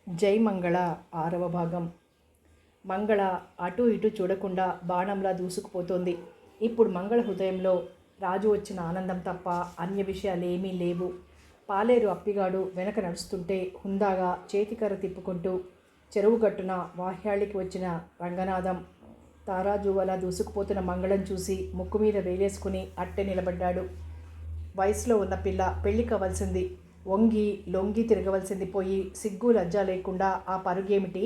జై మంగళ 6వ భాగం. మంగళ అటు ఇటు చూడకుండా బాణంలా దూసుకుపోతోంది. ఇప్పుడు మంగళ హృదయంలో రాజు వచ్చిన ఆనందం తప్ప అన్య విషయాలేమీ లేవు. పాలేరు అప్పిగాడు వెనక నడుస్తుంటే హుందాగా చేతికర్ర తిప్పుకుంటూ చెరువు గట్టున వాహ్యాళికి వచ్చిన రంగనాథం తారాజువలా దూసుకుపోతున్న మంగళం చూసి ముక్కు మీద వేలేసుకుని అట్టె నిలబడ్డాడు. వయసులో ఉన్న పిల్ల పెళ్లి కావాల్సింది, వంగి లొంగి తిరగవలసింది పోయి సిగ్గు లజ్జ లేకుండా ఆ పరుగేమిటి,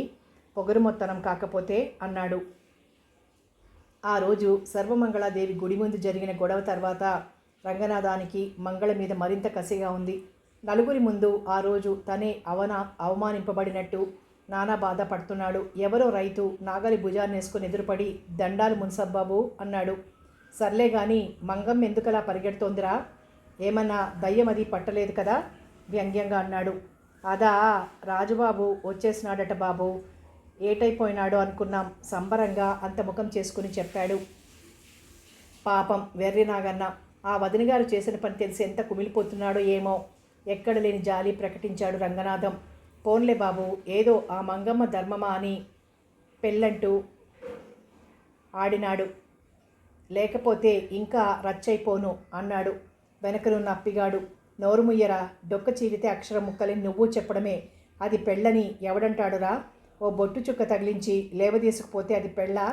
పొగరుమొత్తనం కాకపోతే అన్నాడు. ఆ రోజు సర్వమంగళాదేవి గుడి ముందు జరిగిన గొడవ తర్వాత రంగనాథానికి మంగళ మీద మరింత కసిగా ఉంది. నలుగురి ముందు ఆ రోజు తనే అవమానింపబడినట్టు నానా బాధ పడుతున్నాడు. ఎవరో రైతు నాగలి భుజాన్నేసుకుని ఎదురుపడి దండాలు మున్సబ్బాబు అన్నాడు. సర్లే గాని మంగం ఎందుకలా పరిగెడుతోందిరా, ఏమన్నా దయ్యం అది పట్టలేదు కదా వ్యంగ్యంగా అన్నాడు. అదా, రాజుబాబు వచ్చేసినాడట బాబు, ఏటైపోయినాడో అనుకున్నాం సంబరంగా అంత ముఖం చేసుకుని చెప్పాడు. పాపం వెర్రి నాగన్న, ఆ వదినగారు చేసిన పని తెలిసి ఎంత కుమిలిపోతున్నాడో ఏమో. ఎక్కడ లేని జాలి ప్రకటించాడు రంగనాథం. పోన్లే బాబు, ఏదో ఆ మంగమ్మ ధర్మమా అని పెళ్ళంటూ ఆడినాడు, లేకపోతే ఇంకా రచ్చైపోను అన్నాడు వెనకనున్న అప్పిగాడు. నోరుముయ్యరా, డొక్క చీరితే అక్షరం ముక్కలని నువ్వు చెప్పడమే. అది పెళ్ళని ఎవడంటాడురా? ఓ బొట్టు చుక్క తగిలించి లేవదీసుకుపోతే అది పెళ్ళా?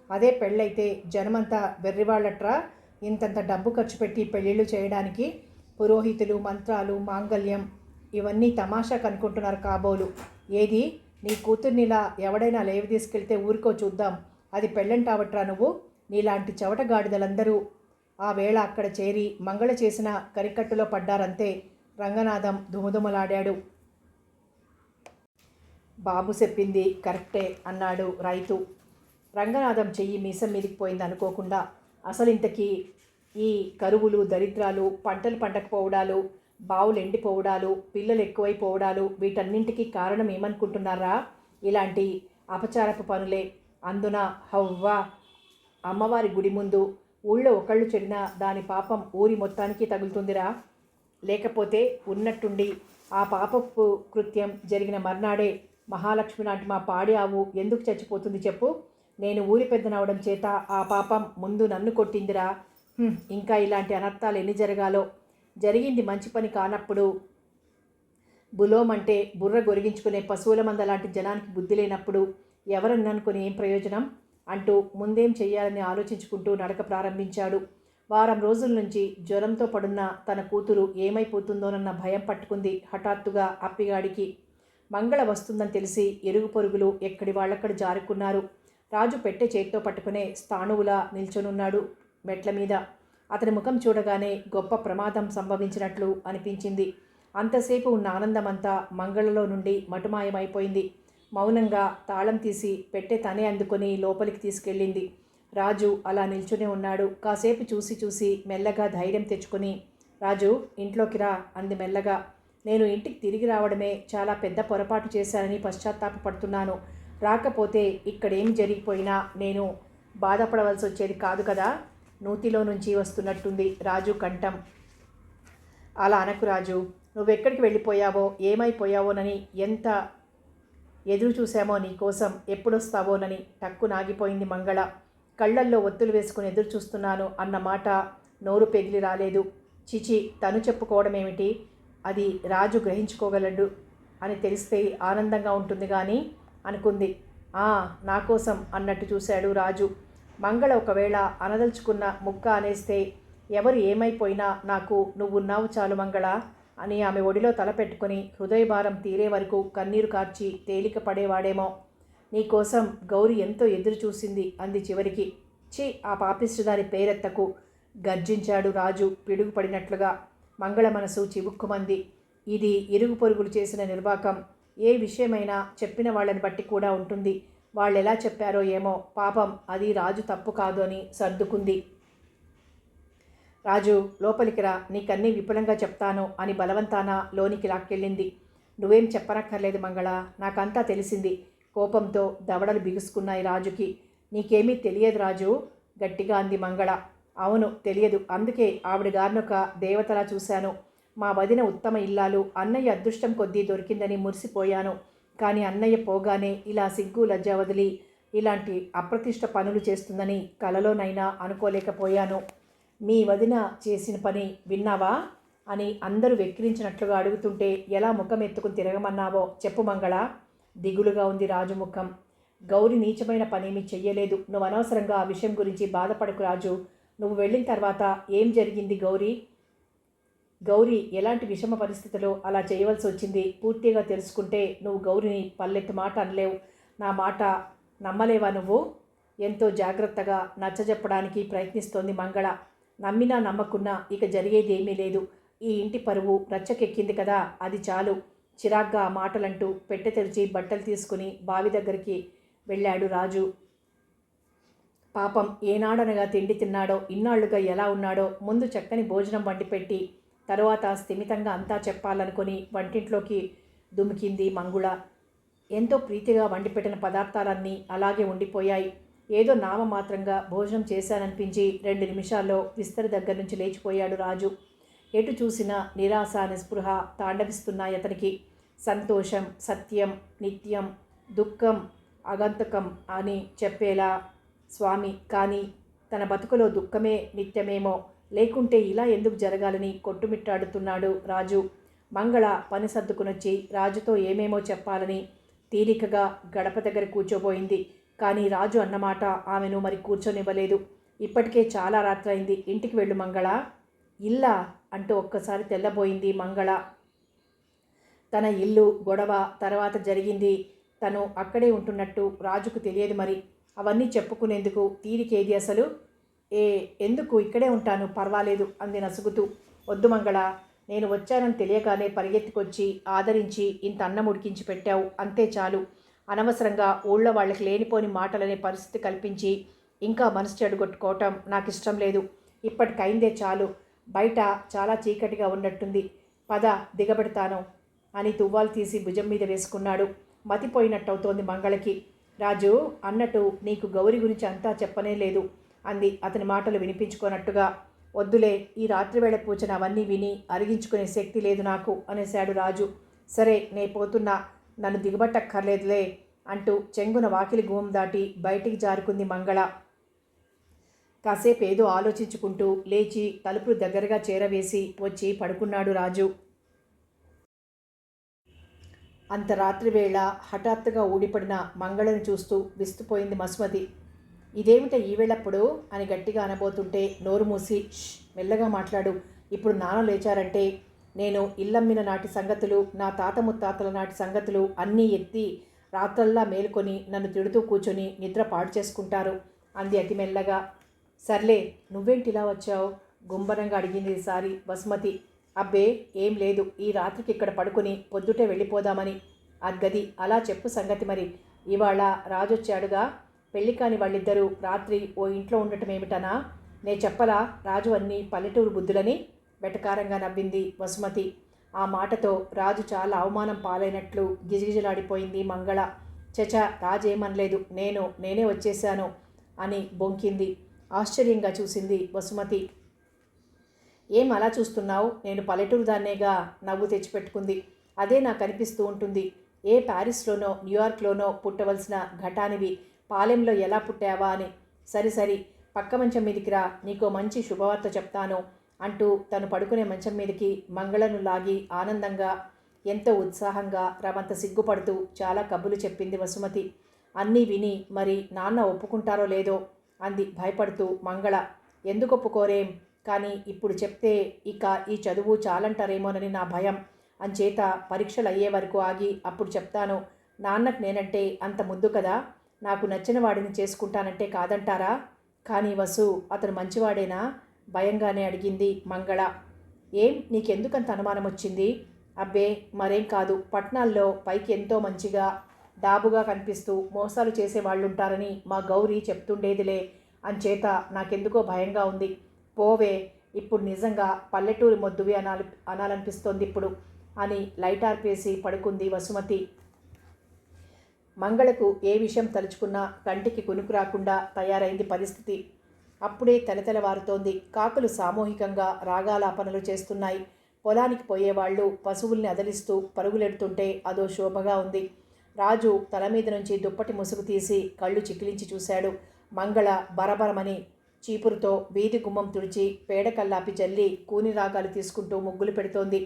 అదే పెళ్ళైతే జనమంతా వెర్రివాళ్ళట్రా ఇంతంత డబ్బు ఖర్చు పెట్టి పెళ్ళిళ్ళు చేయడానికి. పురోహితులు, మంత్రాలు, మాంగళ్యం ఇవన్నీ తమాషా కనుక్కుంటున్నారు కాబోలు. ఏది, నీ కూతుర్నిలా ఎవడైనా లేవదీసుకెళ్తే ఊరుకో చూద్దాం, అది పెళ్ళంటావట్రా నువ్వు? నీలాంటి చవటగాడిదలందరూ ఆ వేళ అక్కడ చేరి మంగళ చేసిన కరికట్టులో పడ్డారంతే. రంగనాథం దుమదుమలాడాడు. బాబు చెప్పింది కరెక్టే అన్నాడు రైతు. రంగనాథం చెయ్యి మీసం మీదికిపోయింది అనుకోకుండా. అసలు ఇంతకీ ఈ కరువులు, దరిద్రాలు, పంటలు పండకపోవడాలు, బావులు ఎండిపోవడాలు, పిల్లలు ఎక్కువైపోవడాలు వీటన్నింటికీ కారణం ఏమనుకుంటున్నారా? ఇలాంటి అపచారపు పనులే. అందున హవ్వా అమ్మవారి గుడి ముందు ఊళ్ళో ఒకళ్ళు చెడినా దాని పాపం ఊరి మొత్తానికి తగులుతుందిరా. లేకపోతే ఉన్నట్టుండి ఆ పాపపు కృత్యం జరిగిన మర్నాడే మహాలక్ష్మి లాంటి మా పాడి ఆవు ఎందుకు చచ్చిపోతుంది చెప్పు? నేను ఊరి పెద్దనవడం చేత ఆ పాపం ముందు నన్ను కొట్టిందిరా. ఇంకా ఇలాంటి అనర్థాలు ఎన్ని జరగాలో. జరిగింది మంచి పని కానప్పుడు బులోమంటే బుర్ర గొరిగించుకునే పశువుల మంద లాంటి జనానికి బుద్ధి లేనప్పుడు ఎవరన్నా అనుకుని ఏం ప్రయోజనం అంటూ ముందేం చెయ్యాలని ఆలోచించుకుంటూ నడక ప్రారంభించాడు. వారం రోజుల నుంచి జ్వరంతో పడున్న తన కూతురు ఏమైపోతుందోనన్న భయం పట్టుకుంది హఠాత్తుగా అప్పిగాడికి. మంగళ వస్తుందని తెలిసి ఇరుగు పొరుగులు ఎక్కడి వాళ్ళక్కడ జారుకున్నారు. రాజు పెట్టె చేత్తో పట్టుకునే స్థాణువులా నిల్చొనున్నాడు మెట్ల మీద. అతని ముఖం చూడగానే గొప్ప ప్రమాదం సంభవించినట్లు అనిపించింది. అంతసేపు ఉన్న ఆనందమంతా మంగళలో నుండి మటుమాయమైపోయింది. మౌనంగా తాళం తీసి పెట్టె తనే అందుకొని లోపలికి తీసుకెళ్ళింది. రాజు అలా నిల్చునే ఉన్నాడు. కాసేపు చూసి చూసి మెల్లగా ధైర్యం తెచ్చుకొని, రాజు ఇంట్లోకి రా అంది మెల్లగా. నేను ఇంటికి తిరిగి రావడమే చాలా పెద్ద పొరపాటు చేశానని పశ్చాత్తాపడుతున్నాను. రాకపోతే ఇక్కడేం జరిగిపోయినా నేను బాధపడవలసి వచ్చేది కాదు కదా. నూతిలో నుంచి వస్తున్నట్టుంది రాజు కంఠం. అలా అనకు రాజు, నువ్వెక్కడికి వెళ్ళిపోయావో ఏమైపోయావోనని ఎంత ఎదురు చూశామో నీకోసం, ఎప్పుడొస్తావోనని. టక్కు నాగిపోయింది మంగళ. కళ్ళల్లో ఒత్తులు వేసుకుని ఎదురు చూస్తున్నాను అన్న మాట నోరు పెగిలి రాలేదు. చిచి, తను చెప్పుకోవడమేమిటి, అది రాజు గ్రహించుకోగలడు అని తెలిస్తే ఆనందంగా ఉంటుంది కానీ అనుకుంది. నా కోసం అన్నట్టు చూశాడు రాజు. మంగళ ఒకవేళ అనదలుచుకున్న ముక్క అనేస్తే, ఎవరు ఏమైపోయినా నాకు నువ్వున్నావు చాలు మంగళ అని ఆమె ఒడిలో తల పెట్టుకుని హృదయభారం తీరే వరకు కన్నీరు కార్చి తేలిక పడేవాడేమో. నీకోసం గౌరి ఎంతో ఎదురు చూసింది అంది చివరికి. చి, ఆ పాపిష్టిదాని పేరెత్తకు గర్జించాడు రాజు పిడుగుపడినట్లుగా. మంగళ మనసు చివుక్కుమంది. ఇది ఇరుగు పొరుగులు చేసిన నిర్వాకం. ఏ విషయమైనా చెప్పిన వాళ్ళని బట్టి కూడా ఉంటుంది. వాళ్ళెలా చెప్పారో ఏమో, పాపం అది రాజు తప్పు కాదు అని సర్దుకుంది. రాజు లోపలికి రా, నీకన్నీ విపులంగా చెప్తాను అని బలవంతాన లోనికి లాక్కెళ్ళింది. నువ్వేం చెప్పనక్కర్లేదు మంగళ, నాకంతా తెలిసింది. కోపంతో దవడలు బిగుసుకున్నాయి రాజుకి. నీకేమీ తెలియదు రాజు గట్టిగా అంది మంగళ. అవును తెలియదు, అందుకే ఆవిడ గారినొక దేవతలా చూశాను. మా వదిన ఉత్తమ ఇల్లాలు, అన్నయ్య అదృష్టం కొద్దీ దొరికిందని మురిసిపోయాను. కానీ అన్నయ్య పోగానే ఇలా సిగ్గు లజ్జ వదిలి ఇలాంటి అప్రతిష్ట పనులు చేస్తుందని కలలోనైనా అనుకోలేకపోయాను. మీ వదిన చేసిన పని విన్నావా అని అందరూ వెక్కిరించినట్లుగా అడుగుతుంటే ఎలా ముఖం ఎత్తుకుని తిరగమన్నావో చెప్పు మంగళ. దిగులుగా ఉంది రాజు ముఖం. గౌరి నీచమైన పనేమీ చెయ్యలేదు. నువ్వు అనవసరంగా ఆ విషయం గురించి బాధపడకు రాజు. నువ్వు వెళ్ళిన తర్వాత ఏం జరిగింది గౌరీ ఎలాంటి విషమ పరిస్థితిలో అలా చేయవలసి వచ్చింది పూర్తిగా తెలుసుకుంటే నువ్వు గౌరిని పల్లెత్తు మాట అనలేవు. నా మాట నమ్మలేవా నువ్వు? ఎంతో జాగ్రత్తగా నచ్చజెప్పడానికి ప్రయత్నిస్తోంది మంగళ. నమ్మినా నమ్మకున్నా ఇక జరిగేది ఏమీ లేదు. ఈ ఇంటి పరువు రచ్చకెక్కింది కదా, అది చాలు. చిరాగ్గా ఆ మాటలంటూ పెట్టె తెరిచి బట్టలు తీసుకుని బావి దగ్గరికి వెళ్ళాడు రాజు. పాపం ఏనాడనగా తిండి తిన్నాడో, ఇన్నాళ్లుగా ఎలా ఉన్నాడో ముందు చక్కని భోజనం వండిపెట్టి తరువాత స్థిమితంగా అంతా చెప్పాలనుకుని వంటింట్లోకి దుమికింది మంగుళ. ఎంతో ప్రీతిగా వండిపెట్టిన పదార్థాలన్నీ అలాగే ఉండిపోయాయి. ఏదో నామమాత్రంగా భోజనం చేశాననిపించి 2 నిమిషాల్లో విస్తరి దగ్గర నుంచి లేచిపోయాడు రాజు. ఎటు చూసినా నిరాశ నిస్పృహ తాండవిస్తున్నాయి అతనికి. సంతోషం సత్యం నిత్యం, దుఃఖం ఆగంతకం అని చెప్పేలా స్వామి. కానీ తన బతుకులో దుఃఖమే నిత్యమేమో, లేకుంటే ఇలా ఎందుకు జరగాలని కొట్టుమిట్టాడుతున్నాడు రాజు. మంగళ పని సర్దుకునొచ్చి రాజుతో ఏమేమో చెప్పాలని తీరికగా గడప దగ్గర కూర్చోబోయింది. కానీ రాజు అన్నమాట ఆమెను మరి కూర్చొనివ్వలేదు. ఇప్పటికే చాలా రాత్రైంది, ఇంటికి వెళ్ళు మంగళ. ఇల్లా అంటూ ఒక్కసారి తెల్లబోయింది మంగళ. తన ఇల్లు గొడవ తర్వాత జరిగింది తను అక్కడే ఉంటున్నట్టు రాజుకు తెలియదు. మరి అవన్నీ చెప్పుకునేందుకు తీరికేది అసలు? ఎందుకు ఇక్కడే ఉంటాను, పర్వాలేదు అంది నసుగుతూ. వద్దు మంగళ, నేను వచ్చానని తెలియగానే పరిగెత్తుకొచ్చి ఆదరించి ఇంత అన్నం ఉడికించి పెట్టావు, అంతే చాలు. అనవసరంగా ఊళ్ళో వాళ్ళకి లేనిపోని మాటలనే పరిస్థితి కల్పించి ఇంకా మనసు చెడగొట్టుకోవటం నాకు ఇష్టం లేదు. ఇప్పటికైందే చాలు. బయట చాలా చీకటిగా ఉన్నట్టుంది, పద దిగబెడతాను అని తువ్వాలు తీసి భుజం మీద వేసుకున్నాడు. మతిపోయినట్టవుతోంది మంగళకి. రాజు అన్నట్టు నీకు గౌరి గురించి అంతా చెప్పనే లేదు అంది అతని మాటలు వినిపించుకోనట్టుగా. వద్దులే, ఈ రాత్రివేళ పూచన అవన్నీ విని అరిగించుకునే శక్తి లేదు నాకు అనేశాడు రాజు. సరే నే పోతున్నా, నన్ను దిగబట్టక్కర్లేదులే అంటూ చెంగున వాకిలి గుమ్మం దాటి బయటికి జారుకుంది మంగళ. కాసేపు ఏదో ఆలోచించుకుంటూ లేచి తలుపులు దగ్గరగా చేరవేసి వచ్చి పడుకున్నాడు రాజు. అంత రాత్రివేళ హఠాత్తుగా ఊడిపడిన మంగళని చూస్తూ విస్తుపోయింది మసుమతి. ఇదేమిట ఈవేళప్పుడు అని గట్టిగా అనబోతుంటే నోరు మూసి మెల్లగా మాట్లాడు, ఇప్పుడు నాన్న లేచారంటే నేను ఇల్లమ్మిన నాటి సంగతులు, నా తాత ముత్తాతల నాటి సంగతులు అన్నీ ఎత్తి రాత్రల్లా మేలుకొని నన్ను తిడుతూ కూర్చొని నిద్ర పాడు చేసుకుంటారు అంది అతి మెల్లగా. సర్లే, నువ్వేంటి ఇలా వచ్చావు గుంభనంగా అడిగింది ఈసారి వసుమతి. అబ్బే ఏం లేదు, ఈ రాత్రికి ఇక్కడ పడుకుని పొద్దుటే వెళ్ళిపోదామని. అగ్గది అలా చెప్పు సంగతి. మరి ఇవాళ రాజొచ్చాడుగా, పెళ్లి కాని వాళ్ళిద్దరూ రాత్రి ఓ ఇంట్లో ఉండటం ఏమిటనా? నే చెప్పలా రాజు అన్నీ పల్లెటూరు బుద్ధులని? వెటకారంగా నవ్వింది వసుమతి. ఆ మాటతో రాజు చాలా అవమానం పాలైనట్లు గిజగిజలాడిపోయింది మంగళ. చచ, రాజేమనలేదు, నేనే వచ్చేశాను అని బొంకింది. ఆశ్చర్యంగా చూసింది వసుమతి. ఏం అలా చూస్తున్నావు, నేను పల్లెటూరు దాన్నేగా నవ్వు తెచ్చిపెట్టుకుంది. అదే నాకు అనిపిస్తూ ఉంటుంది. ఏ ప్యారిస్లోనో న్యూయార్క్లోనో పుట్టవలసిన ఘటానివి పాలెంలో ఎలా పుట్టావా అని. సరి పక్క మంచం మీదికి రా, నీకో మంచి శుభవార్త చెప్తాను అంటూ తను పడుకునే మంచం మీదకి మంగళను లాగి ఆనందంగా ఎంతో ఉత్సాహంగా రవంత సిగ్గుపడుతూ చాలా కబులు చెప్పింది వసుమతి. అన్నీ విని మరి నాన్న ఒప్పుకుంటారో లేదో అంది భయపడుతూ మంగళ. ఎందుకు ఒప్పుకోరేం, కానీ ఇప్పుడు చెప్తే ఇక ఈ చదువు చాలంటారేమోనని నా భయం. అంచేత పరీక్షలు అయ్యే వరకు ఆగి అప్పుడు చెప్తాను. నాన్నకు నేనంటే అంత ముద్దు కదా, నాకు నచ్చిన వాడిని చేసుకుంటానంటే కాదంటారా? కానీ వసు అతను మంచివాడేనా భయంగానే అడిగింది మంగళ. ఏం నీకెందుకంత అనుమానం వచ్చింది? అబ్బే మరేం కాదు, పట్నాల్లో పైకి ఎంతో మంచిగా డాబుగా కనిపిస్తూ మోసాలు చేసేవాళ్ళుంటారని మా గౌరీ చెప్తుండేదిలే. అంచేత నాకెందుకో భయంగా ఉంది. పోవే, ఇప్పుడు నిజంగా పల్లెటూరి మొద్దువి అనాలనిపిస్తోంది ఇప్పుడు అని లైట్ ఆర్పేసి పడుకుంది వసుమతి. మంగళకు ఏ విషయం తలుచుకున్నా కంటికి కునుకు రాకుండా తయారైంది పరిస్థితి. అప్పుడే తెలతెలవారుతోంది. కాకులు సామూహికంగా రాగాలాపనలు చేస్తున్నాయి. పొలానికి పోయేవాళ్ళు పశువుల్ని అదలిస్తూ పరుగులెడుతుంటే అదో శోభగా ఉంది. రాజు తల మీద నుంచి దుప్పటి ముసుగు తీసి కళ్ళు చికిలించి చూశాడు. మంగళ బరబరమని చీపురుతో వీధి గుమ్మం తుడిచి పేడకల్లాపి జల్లి కూని రాగాలు తీసుకుంటూ ముగ్గులు పెడుతోంది.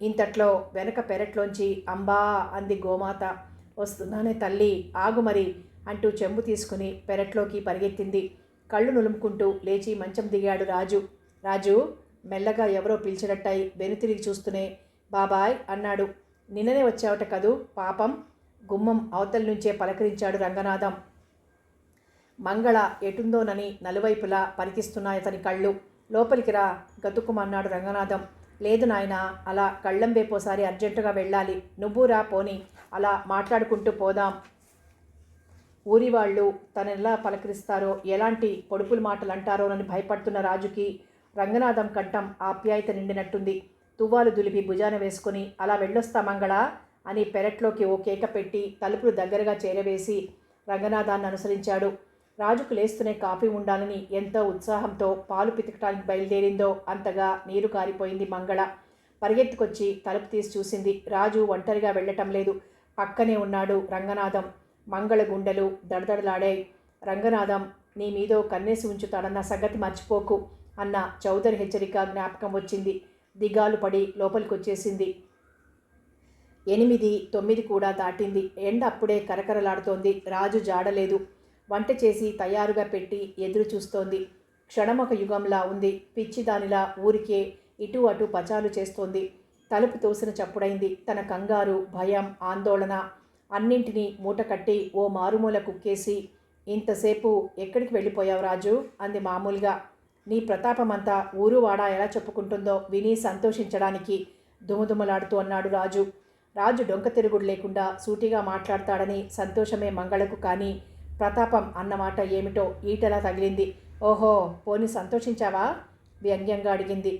ఇంతట్లో వెనక పెరట్లోంచి అంబా అంది గోమాత. వస్తున్నానే తల్లి, ఆగు మరి అంటూ చెంబు తీసుకుని పెరట్లోకి పరిగెత్తింది. కళ్ళు నులుముకుంటూ లేచి మంచం దిగాడు రాజు. రాజు మెల్లగా ఎవరో పిలిచినట్టయి వెనుతిరిగి చూస్తూనే బాబాయ్ అన్నాడు. నిన్ననే వచ్చావట కదూ పాపం. గుమ్మం అవతల నుంచే పలకరించాడు రంగనాథం. మంగళ ఎటుందోనని నలువైపులా పరికిస్తున్నాయి అతని కళ్ళు. లోపలికి రా గతుక్కుమన్నాడు రంగనాథం. లేదు నాయనా, అలా కళ్ళంబేపోసారి అర్జెంటుగా వెళ్ళాలి. నువ్వు రా పోని, అలా మాట్లాడుకుంటూ పోదాం. ఊరి వాళ్ళు తనెలా పలకరిస్తారో, ఎలాంటి పొడుపులు మాటలు అంటారోనని భయపడుతున్న రాజుకి రంగనాథం కంఠం ఆప్యాయత నిండినట్టుంది. తువ్వాలు దులిపి భుజాన వేసుకుని అలా వెళ్ళొస్తా మంగళ అని పెరట్లోకి ఓ కేక పెట్టి తలుపులు దగ్గరగా చేరవేసి రంగనాథాన్ని అనుసరించాడు. రాజుకు లేస్తూనే కాఫీ ఉండాలని ఎంతో ఉత్సాహంతో పాలు పితకటానికి బయలుదేరిందో అంతగా నీరు కారిపోయింది మంగళ. పరిగెత్తుకొచ్చి తలుపు తీసి చూసింది. రాజు ఒంటరిగా వెళ్ళటం లేదు, పక్కనే ఉన్నాడు రంగనాథం. మంగళ గుండెలు దడదడలాడాయి. రంగనాథం నీ మీదో కన్నేసి ఉంచుతాడన్న సంగతి మర్చిపోకు అన్న చౌదరి హెచ్చరిక జ్ఞాపకం వచ్చింది. దిగాలు పడి లోపలికొచ్చేసింది. 8, 9 కూడా దాటింది. ఎండ అప్పుడే కరకరలాడుతోంది. రాజు జాడలేదు. వంట చేసి తయారుగా పెట్టి ఎదురు చూస్తోంది. క్షణమొక యుగంలా ఉంది. పిచ్చిదానిలా ఊరికే ఇటు అటు పచాలు చేస్తోంది. తలుపు తోసిన చప్పుడైంది. తన కంగారు, భయం, ఆందోళన అన్నింటినీ మూటకట్టి ఓ మారుమూల కుక్కేసి ఇంతసేపు ఎక్కడికి వెళ్ళిపోయావు రాజు అంది మామూలుగా. నీ ప్రతాపమంతా ఊరు వాడా ఎలా చెప్పుకుంటుందో విని సంతోషించడానికి దుమదుమలాడుతూ అన్నాడు రాజు. రాజు డొంక తిరుగుడు లేకుండా సూటిగా మాట్లాడతాడని సంతోషమే మంగళకు. కానీ ప్రతాపం అన్నమాట ఏమిటో ఈటలా తగిలింది. ఓహో, పోని సంతోషించావా వ్యంగ్యంగా అడిగింది.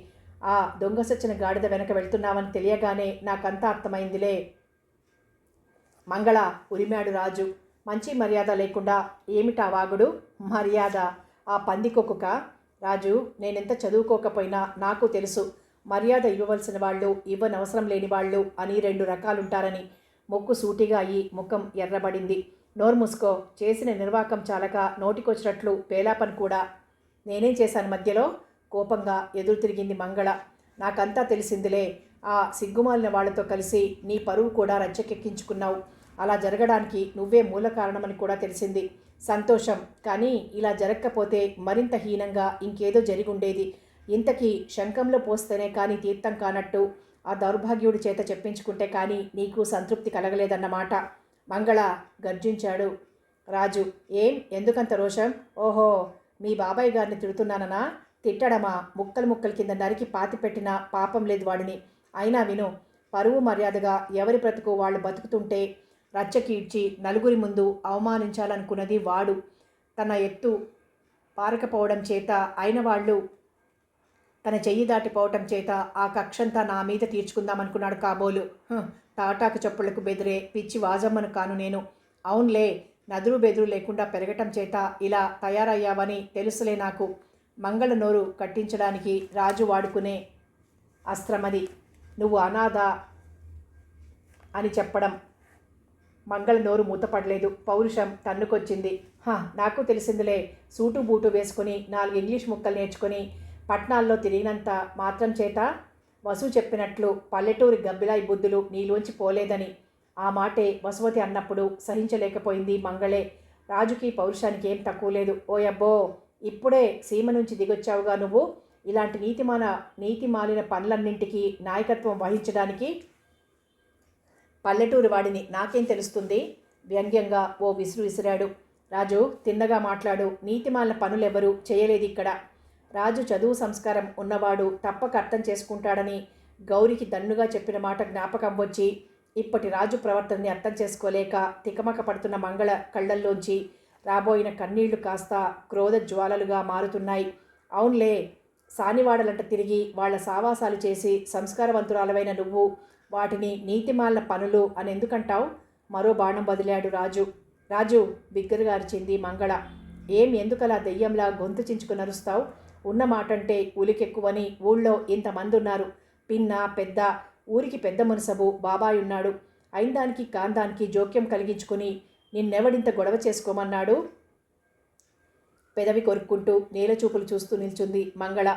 ఆ దొంగసొచ్చిన గాడిద వెనక వెళ్తున్నావని తెలియగానే నాకంతా అర్థమైందిలే మంగళ ఉరిమాడు రాజు. మంచి మర్యాద లేకుండా ఏమిటా వాగుడు? మర్యాద ఆ పందికొక్కుక? రాజు, నేనెంత చదువుకోకపోయినా నాకు తెలుసు మర్యాద ఇవ్వవలసిన వాళ్ళు, ఇవ్వనవసరం లేని వాళ్ళు అని 2 రకాలుంటారని. ముక్కు సూటిగా అయి ముఖం ఎర్రబడింది. నోరు మూసుకో. చేసిన నిర్వాకం చాలక నోటికొచ్చినట్లు పేలాపని కూడా. నేనేం చేశాను మధ్యలో? కోపంగా ఎదురు తిరిగింది మంగళ. నాకంతా తెలిసిందిలే. ఆ సిగ్గుమాలిన వాళ్లతో కలిసి నీ పరువు కూడా రచ్చకెక్కించుకున్నావు. అలా జరగడానికి నువ్వే మూల కారణమని కూడా తెలిసింది. సంతోషం. కానీ ఇలా జరగకపోతే మరింత హీనంగా ఇంకేదో జరిగి ఉండేది. ఇంతకీ శంఖంలో పోస్తేనే కానీ తీర్థం కానట్టు ఆ దౌర్భాగ్యుడి చేత చెప్పించుకుంటే కానీ నీకు సంతృప్తి కలగలేదన్నమాట. మంగళ గర్జించాడు రాజు. ఏం, ఎందుకంత రోషం? ఓహో, మీ బాబాయ్ గారిని తిడుతున్నాననా? తిట్టడమా? ముక్కలు ముక్కల కింద నరికి పాతిపెట్టినా పాపం లేదు వాడిని. అయినా విను, పరువు మర్యాదగా ఎవరి బ్రతుకు వాళ్ళు బతుకుతుంటే రచ్చకీడ్చి నలుగురి ముందు అవమానించాలనుకున్నది వాడు. తన ఎత్తు పారకపోవడం చేత అయిన వాళ్ళు తన చెయ్యి దాటిపోవటం చేత ఆ కక్షంతా నా మీద తీర్చుకుందామనుకున్నాడు కాబోలు. తాటాకు చప్పుళ్లకు బెదిరే పిచ్చి వాజమ్మను కాను నేను. అవునులే, నదురు బెదురు లేకుండా పెరగటం చేత ఇలా తయారయ్యావని తెలుసులే నాకు. మంగళ నోరు కట్టించడానికి రాజు వాడుకునే అస్త్రమది. నువ్వు అనాథ అని చెప్పడం. మంగళ నోరు మూతపడలేదు. పౌరుషం తన్నుకొచ్చింది. నాకు తెలిసిందిలే. సూటు బూటు వేసుకుని 4 ఇంగ్లీష్ ముక్కలు నేర్చుకుని పట్నాల్లో తిరిగినంత మాత్రం చేత వసు చెప్పినట్లు పల్లెటూరి గబ్బిలాయి బుద్ధులు నీలోంచి పోలేదని. ఆ మాటే వసువతి అన్నప్పుడు సహించలేకపోయింది మంగళే. రాజుకి పౌరుషానికి ఏం తక్కువ లేదు. ఓయబ్బో, ఇప్పుడే సీమ నుంచి దిగొచ్చావుగా నువ్వు. ఇలాంటి నీతిమాలిన పనులన్నింటికీ నాయకత్వం వహించడానికి పల్లెటూరి వాడిని నాకేం తెలుస్తుంది? వ్యంగ్యంగా ఓ విసురు విసిరాడు. రాజు, తిన్నగా మాట్లాడు. నీతిమాలిన పనులెవరూ చేయలేదు ఇక్కడ. రాజు చదువు సంస్కారం ఉన్నవాడు తప్పక అర్థం చేసుకుంటాడని గౌరికి దన్నుగా చెప్పిన మాట జ్ఞాపకం వచ్చి ఇప్పటి రాజు ప్రవర్తనని అర్థం చేసుకోలేక తికమక పడుతున్న మంగళ కళ్ళల్లోంచి రాబోయిన కన్నీళ్లు కాస్త క్రోధ జ్వాలలుగా మారుతున్నాయి. అవునులే, సానివాడలంట తిరిగి వాళ్ల సావాసాలు చేసి సంస్కారవంతురాలవైన నువ్వు వాటిని నీతిమాలిన పనులు అని ఎందుకంటావు? మరో బాణం వదిలాడు రాజు. రాజు బిగ్గరగా అరిచింది మంగళ. ఏం, ఎందుకలా దెయ్యంలా గొంతు చించుకుని అరుస్తావు? ఉన్న మాటంటే ఉలికెక్కువని ఊళ్ళో ఇంతమంది ఉన్నారు. పిన్న పెద్ద, ఊరికి పెద్ద మునసబు బాబాయ్ ఉన్నాడు. అయినదానికి కాందానికి జోక్యం కలిగించుకుని నిన్నెవడింత గొడవ చేసుకోమన్నాడు? పెదవి కొరుక్కుంటూ నేలచూపులు చూస్తూ నిల్చుంది మంగళ.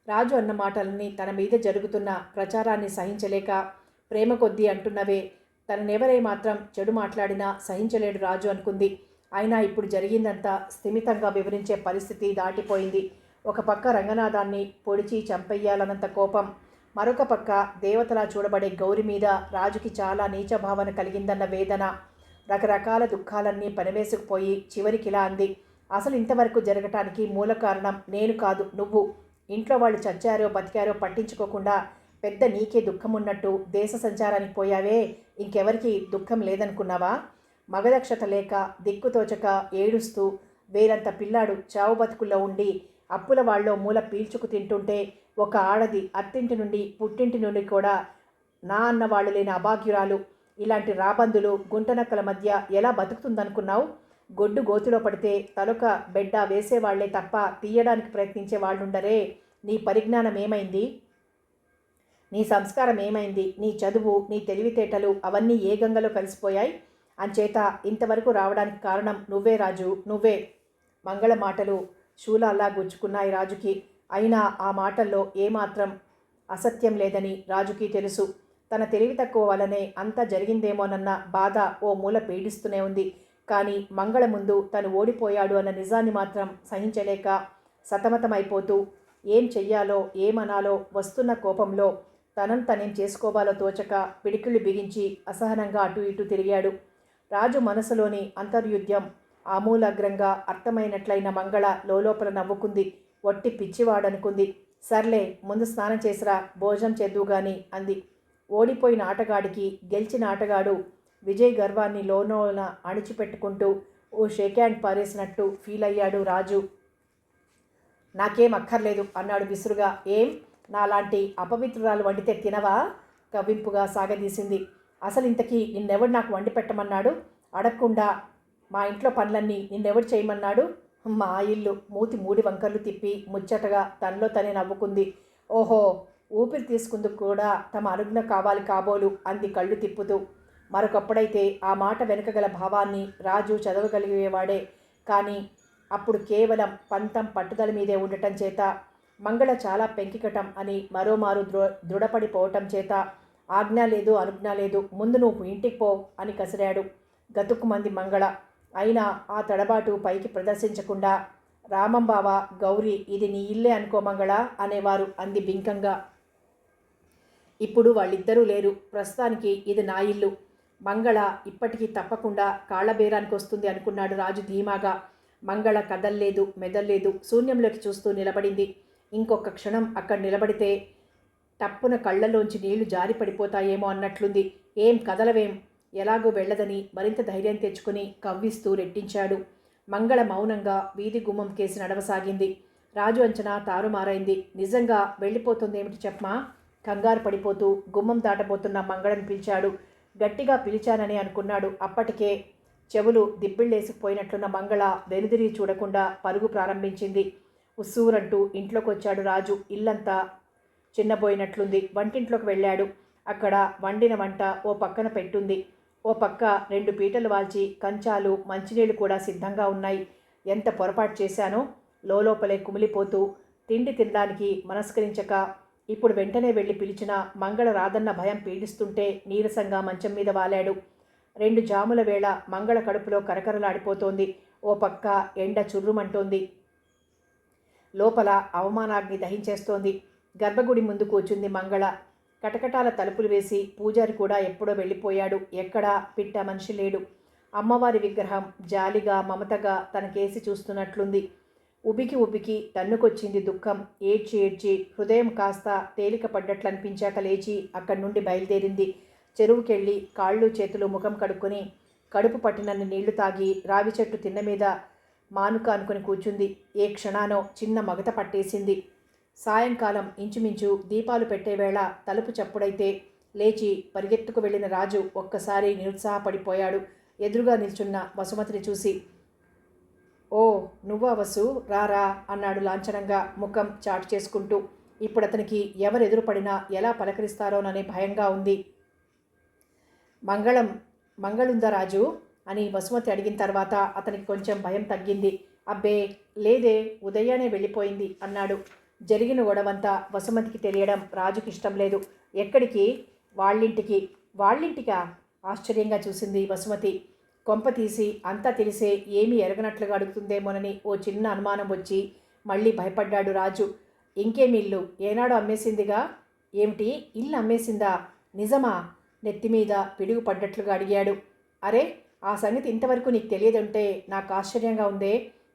రాజు అన్న మాటలన్నీ తన మీద జరుగుతున్న ప్రచారాన్ని సహించలేక ప్రేమ కొద్దీ అంటున్నవే, తననెవరే మాత్రం చెడు మాట్లాడినా సహించలేడు రాజు అనుకుంది. అయినా ఇప్పుడు జరిగిందంతా స్థిమితంగా వివరించే పరిస్థితి దాటిపోయింది. ఒక పక్క రంగనాథాన్ని పొడిచి చంపెయ్యాలన్నంత కోపం, మరొక పక్క దేవతలా చూడబడే గౌరి మీద రాజుకి చాలా నీచభావన కలిగిందన్న వేదన. రకరకాల దుఃఖాలన్నీ పనివేసుకుపోయి చివరికిలా అంది, అసలు ఇంతవరకు జరగటానికి మూల కారణం నేను కాదు, నువ్వు. ఇంట్లో వాళ్ళు చచ్చారో బతికారో పట్టించుకోకుండా పెద్ద నీకే దుఃఖం ఉన్నట్టు దేశ సంచారానికి పోయావే, ఇంకెవరికి దుఃఖం లేదనుకున్నావా? మగదక్షత లేక దిక్కుతోచక ఏడుస్తూ వేరంత పిల్లాడు చావు బతుకుల్లో ఉండి అప్పుల వాళ్ళో మూల పీల్చుకు తింటుంటే ఒక ఆడది అత్తింటి నుండి పుట్టింటి నుండి కూడా నా అన్న వాళ్ళు లేని అభాగ్యురాలు ఇలాంటి రాబందులు గుంటనక్కల మధ్య ఎలా బతుకుతుందనుకున్నావు? గొడ్డు గోతులో పడితే తలొక బెడ్డ వేసేవాళ్లే తప్ప తీయడానికి ప్రయత్నించే వాళ్ళుండరే. నీ పరిజ్ఞానం ఏమైంది? నీ సంస్కారం ఏమైంది? నీ చదువు, నీ తెలివితేటలు అవన్నీ ఏ గంగలో కలిసిపోయాయి? అంచేత ఇంతవరకు రావడానికి కారణం నువ్వే రాజు, నువ్వే. మంగళ మాటలు శూలాల్లా గుచ్చుకున్నాయి రాజుకి. అయినా ఆ మాటల్లో ఏమాత్రం అసత్యం లేదని రాజుకి తెలుసు. తన తెలివి తక్కువ వలనే అంతా జరిగిందేమోనన్న బాధ ఓ మూల పీడిస్తూనే ఉంది. కానీ మంగళ ముందు తను ఓడిపోయాడు అన్న నిజాన్ని మాత్రం సహించలేక సతమతమైపోతూ ఏం చెయ్యాలో ఏమనాలో వస్తున్న కోపంలో తనను తనేం చేసుకోవాలో తోచక పిడికిళ్ళు బిగించి అసహనంగా అటు ఇటు తిరిగాడు. రాజు మనసులోని అంతర్యుద్ధ్యం ఆమూలాగ్రంగా అర్థమైనట్లయిన మంగళ లోలోపల నవ్వుకుంది. వట్టి పిచ్చివాడనుకుంది. సర్లే, ముందు స్నానం చేసిరా, భోజనం చేద్దువుగాని అంది. ఓడిపోయిన ఆటగాడికి గెలిచిన ఆటగాడు విజయ్ గర్వాన్ని లోన అణిచిపెట్టుకుంటూ ఓ షేక్ హ్యాండ్ పారేసినట్టు ఫీల్ అయ్యాడు రాజు. నాకేం అక్కర్లేదు అన్నాడు విసురుగా. ఏం, నాలాంటి అపవిత్రురాలు వండితే తినవా? కవ్వింపుగా సాగదీసింది. అసలు ఇంతకీ నిన్నెవడు నాకు వండి పెట్టమన్నాడు? అడగకుండా మా ఇంట్లో పనులన్నీ నిన్నెవడు చేయమన్నాడు? మా ఇల్లు. మూతి మూడి వంకర్లు తిప్పి ముచ్చటగా తనలో తనే నవ్వుకుంది. ఓహో, ఊపిరి తీసుకుందుకు కూడా తమ అనుజ్ఞ కావాలి కాబోలు అంది కళ్ళు తిప్పుతూ. మరొకప్పుడైతే ఆ మాట వెనుకగల భావాన్ని రాజు చదవగలిగేవాడే. కానీ అప్పుడు కేవలం పంతం పట్టుదల మీదే ఉండటం చేత, మంగళ చాలా పెంకికటం అని మరోమారు దృఢపడిపోవటం చేత ఆజ్ఞ లేదు అనుజ్ఞ లేదు, ముందు నువ్వు ఇంటికి పో అని కసిరాడు. గతుక్కుమంది మంగళ. అయినా ఆ తడబాటు పైకి ప్రదర్శించకుండా, రామంబావ, గౌరీ, ఇది నీ ఇల్లే అనుకో మంగళ అనేవారు అంది బింకంగా. ఇప్పుడు వాళ్ళిద్దరూ లేరు. ప్రస్తుతానికి ఇది నా ఇల్లు. మంగళ ఇప్పటికీ తప్పకుండా కాళ్ళబేరానికి వస్తుంది అనుకున్నాడు రాజు ధీమాగా. మంగళ కదల్లేదు, మెదల్లేదు. శూన్యంలోకి చూస్తూ నిలబడింది. ఇంకొక క్షణం అక్కడ నిలబడితే టప్పున కళ్ళలోంచి నీళ్లు జారి పడిపోతాయేమో అన్నట్లుంది. ఏం కదలవేం? ఎలాగూ వెళ్ళదని మరింత ధైర్యం తెచ్చుకుని కవ్విస్తూ రెట్టించాడు. మంగళ మౌనంగా వీధి గుమ్మం కేసి నడవసాగింది. రాజు అంచనా తారుమారైంది. నిజంగా వెళ్ళిపోతుందేమిటి చెప్పమా? కంగారు పడిపోతూ గుమ్మం దాటబోతున్న మంగళను పిలిచాడు. గట్టిగా పిలిచానని అనుకున్నాడు. అప్పటికే చెవులు దిబ్బిళ్ళేసుకుపోయినట్లున్న మంగళ వెనుదిరిగి చూడకుండా పరుగు ప్రారంభించింది. ఉస్సూరంటూ ఇంట్లోకి వచ్చాడు రాజు. ఇల్లంతా చిన్నబోయినట్లుంది. వంటింట్లోకి వెళ్ళాడు. అక్కడ వండిన వంట ఓ పక్కన పెట్టుంది. ఓ పక్క 2 పీటలు వాల్చి కంచాలు, మంచినీళ్లు కూడా సిద్ధంగా ఉన్నాయి. ఎంత పొరపాటు చేశానో లోపలే కుమిలిపోతూ తిండి తినడానికి మనస్కరించక ఇప్పుడు వెంటనే వెళ్ళి పిలిచిన మంగళ రాదన్న భయం పీడిస్తుంటే నీరసంగా మంచం మీద వాలాడు. 2 జాముల వేళ మంగళ కడుపులో కరకరలాడిపోతోంది. ఓ పక్క ఎండ చుర్రుమంటోంది. లోపల అవమానాగ్ని దహించేస్తోంది. గర్భగుడి ముందు కూర్చుంది మంగళ. కటకటాల తలుపులు వేసి పూజారి కూడా ఎప్పుడో వెళ్ళిపోయాడు. ఎక్కడా పిట్ట మనిషి లేడు. అమ్మవారి విగ్రహం జాలిగా మమతగా తనకేసి చూస్తున్నట్లుంది. ఉబికి ఉబికి తన్నుకొచ్చింది దుఃఖం. ఏడ్చి ఏడ్చి హృదయం కాస్త తేలిక పడ్డట్లు అనిపించాక లేచి అక్కడి నుండి బయలుదేరింది. చెరువుకెళ్ళి కాళ్ళు చేతులు ముఖం కడుక్కొని కడుపు పట్టినన్ని నీళ్లు తాగి రావి చెట్టు తిన్న మీద మానుక అనుకుని కూర్చుంది. ఏ క్షణానో చిన్న మగత పట్టేసింది. సాయంకాలం ఇంచుమించు దీపాలు పెట్టేవేళ తలుపు చప్పుడైతే లేచి పరిగెత్తుకు వెళ్ళిన రాజు ఒక్కసారి నిరుత్సాహపడిపోయాడు. ఎదురుగా నిల్చున్న వసుమతిని చూసి, ఓ నువ్వా వసు, రారా అన్నాడు లాంఛనంగా ముఖం చాటు చేసుకుంటూ. ఇప్పుడు అతనికి ఎవరెదురుపడినా ఎలా పలకరిస్తారోననే భయంగా ఉంది. మంగళం మంగళుందా రాజు అని వసుమతి అడిగిన తర్వాత అతనికి కొంచెం భయం తగ్గింది. అబ్బే లేదే, ఉదయాన్నే వెళ్ళిపోయింది అన్నాడు. జరిగిన గొడవంతా వసుమతికి తెలియడం రాజుకి ఇష్టం లేదు. ఎక్కడికి? వాళ్ళింటికి. వాళ్ళింటికా? ఆశ్చర్యంగా చూసింది వసుమతి. కొంప తీసి అంతా తెలిసే ఏమీ ఎరగనట్లుగా అడుగుతుందేమోనని ఓ చిన్న అనుమానం వచ్చి మళ్ళీ భయపడ్డాడు రాజు. ఇంకేమి ఇల్లు ఏనాడో అమ్మేసిందిగా. ఏమిటి, ఇల్లు అమ్మేసిందా? నిజమా? నెత్తిమీద పిడుగు పడ్డట్లుగా అడిగాడు. అరే, ఆ సంగతి ఇంతవరకు నీకు తెలియదంటే నాకు ఆశ్చర్యంగా ఉందే.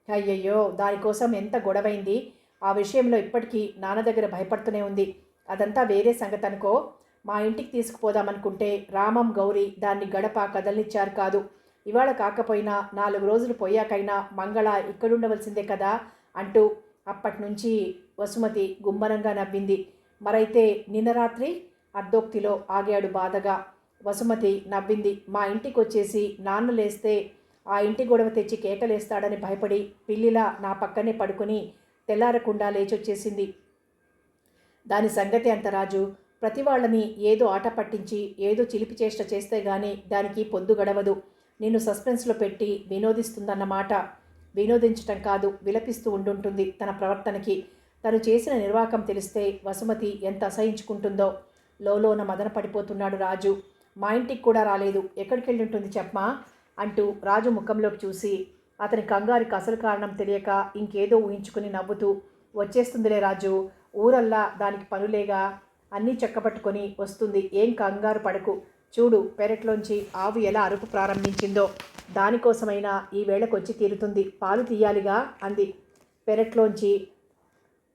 అయ్యయ్యో, దానికోసం ఎంత గొడవైంది. ఆ విషయంలో ఇప్పటికీ నాన్న దగ్గర భయపడుతూనే ఉంది. అదంతా వేరే సంగతి అనుకో. మా ఇంటికి తీసుకుపోదామనుకుంటే రామం గౌరీ దాన్ని గడప కదలనిచ్చారు కాదు. ఇవాళ కాకపోయినా 4 రోజులు పోయాకైనా మంగళ ఇక్కడుండవలసిందే కదా అంటూ అప్పటి నుంచి వసుమతి గుంభనంగా నవ్వింది. మరైతే నిన్న రాత్రి? అర్ధోక్తిలో ఆగాడు బాధగా. వసుమతి నవ్వింది. మా ఇంటికి వచ్చేసి నాన్న లేస్తే ఆ ఇంటి గొడవ తెచ్చి కేకలేస్తాడని భయపడి పిల్లిలా నా పక్కనే పడుకుని తెల్లారకుండా లేచొచ్చేసింది. దాని సంగతి అంత రాజు. ప్రతి వాళ్ళని ఏదో ఆట పట్టించి ఏదో చిలిపి చేష్ట చేస్తే గానీ దానికి పొద్దు గడవదు. నిన్ను సస్పెన్స్లో పెట్టి వినోదిస్తుందన్నమాట. వినోదించటం కాదు, విలపిస్తూ ఉండుంటుంది తన ప్రవర్తనకి. తను చేసిన నిర్వాకం తెలిస్తే వసుమతి ఎంత అసహించుకుంటుందో. లోలోన మదన పడిపోతున్నాడు రాజు. మా ఇంటికి కూడా రాలేదు, ఎక్కడికి వెళ్ళి ఉంటుంది చెప్పమా అంటూ రాజు ముఖంలోకి చూసి అతని కంగారికి అసలు కారణం తెలియక ఇంకేదో ఊహించుకుని నవ్వుతూ, వచ్చేస్తుందిలే రాజు, ఊరల్లా దానికి పనులేగా, అన్నీ చక్కబట్టుకొని వస్తుంది, ఏం కంగారు పడకు. చూడు, పెరట్లోంచి ఆవు ఎలా అరుపు ప్రారంభించిందో. దానికోసమైనా ఈ వేళకొచ్చి తీరుతుంది, పాలు తీయాలిగా అంది. పెరట్లోంచి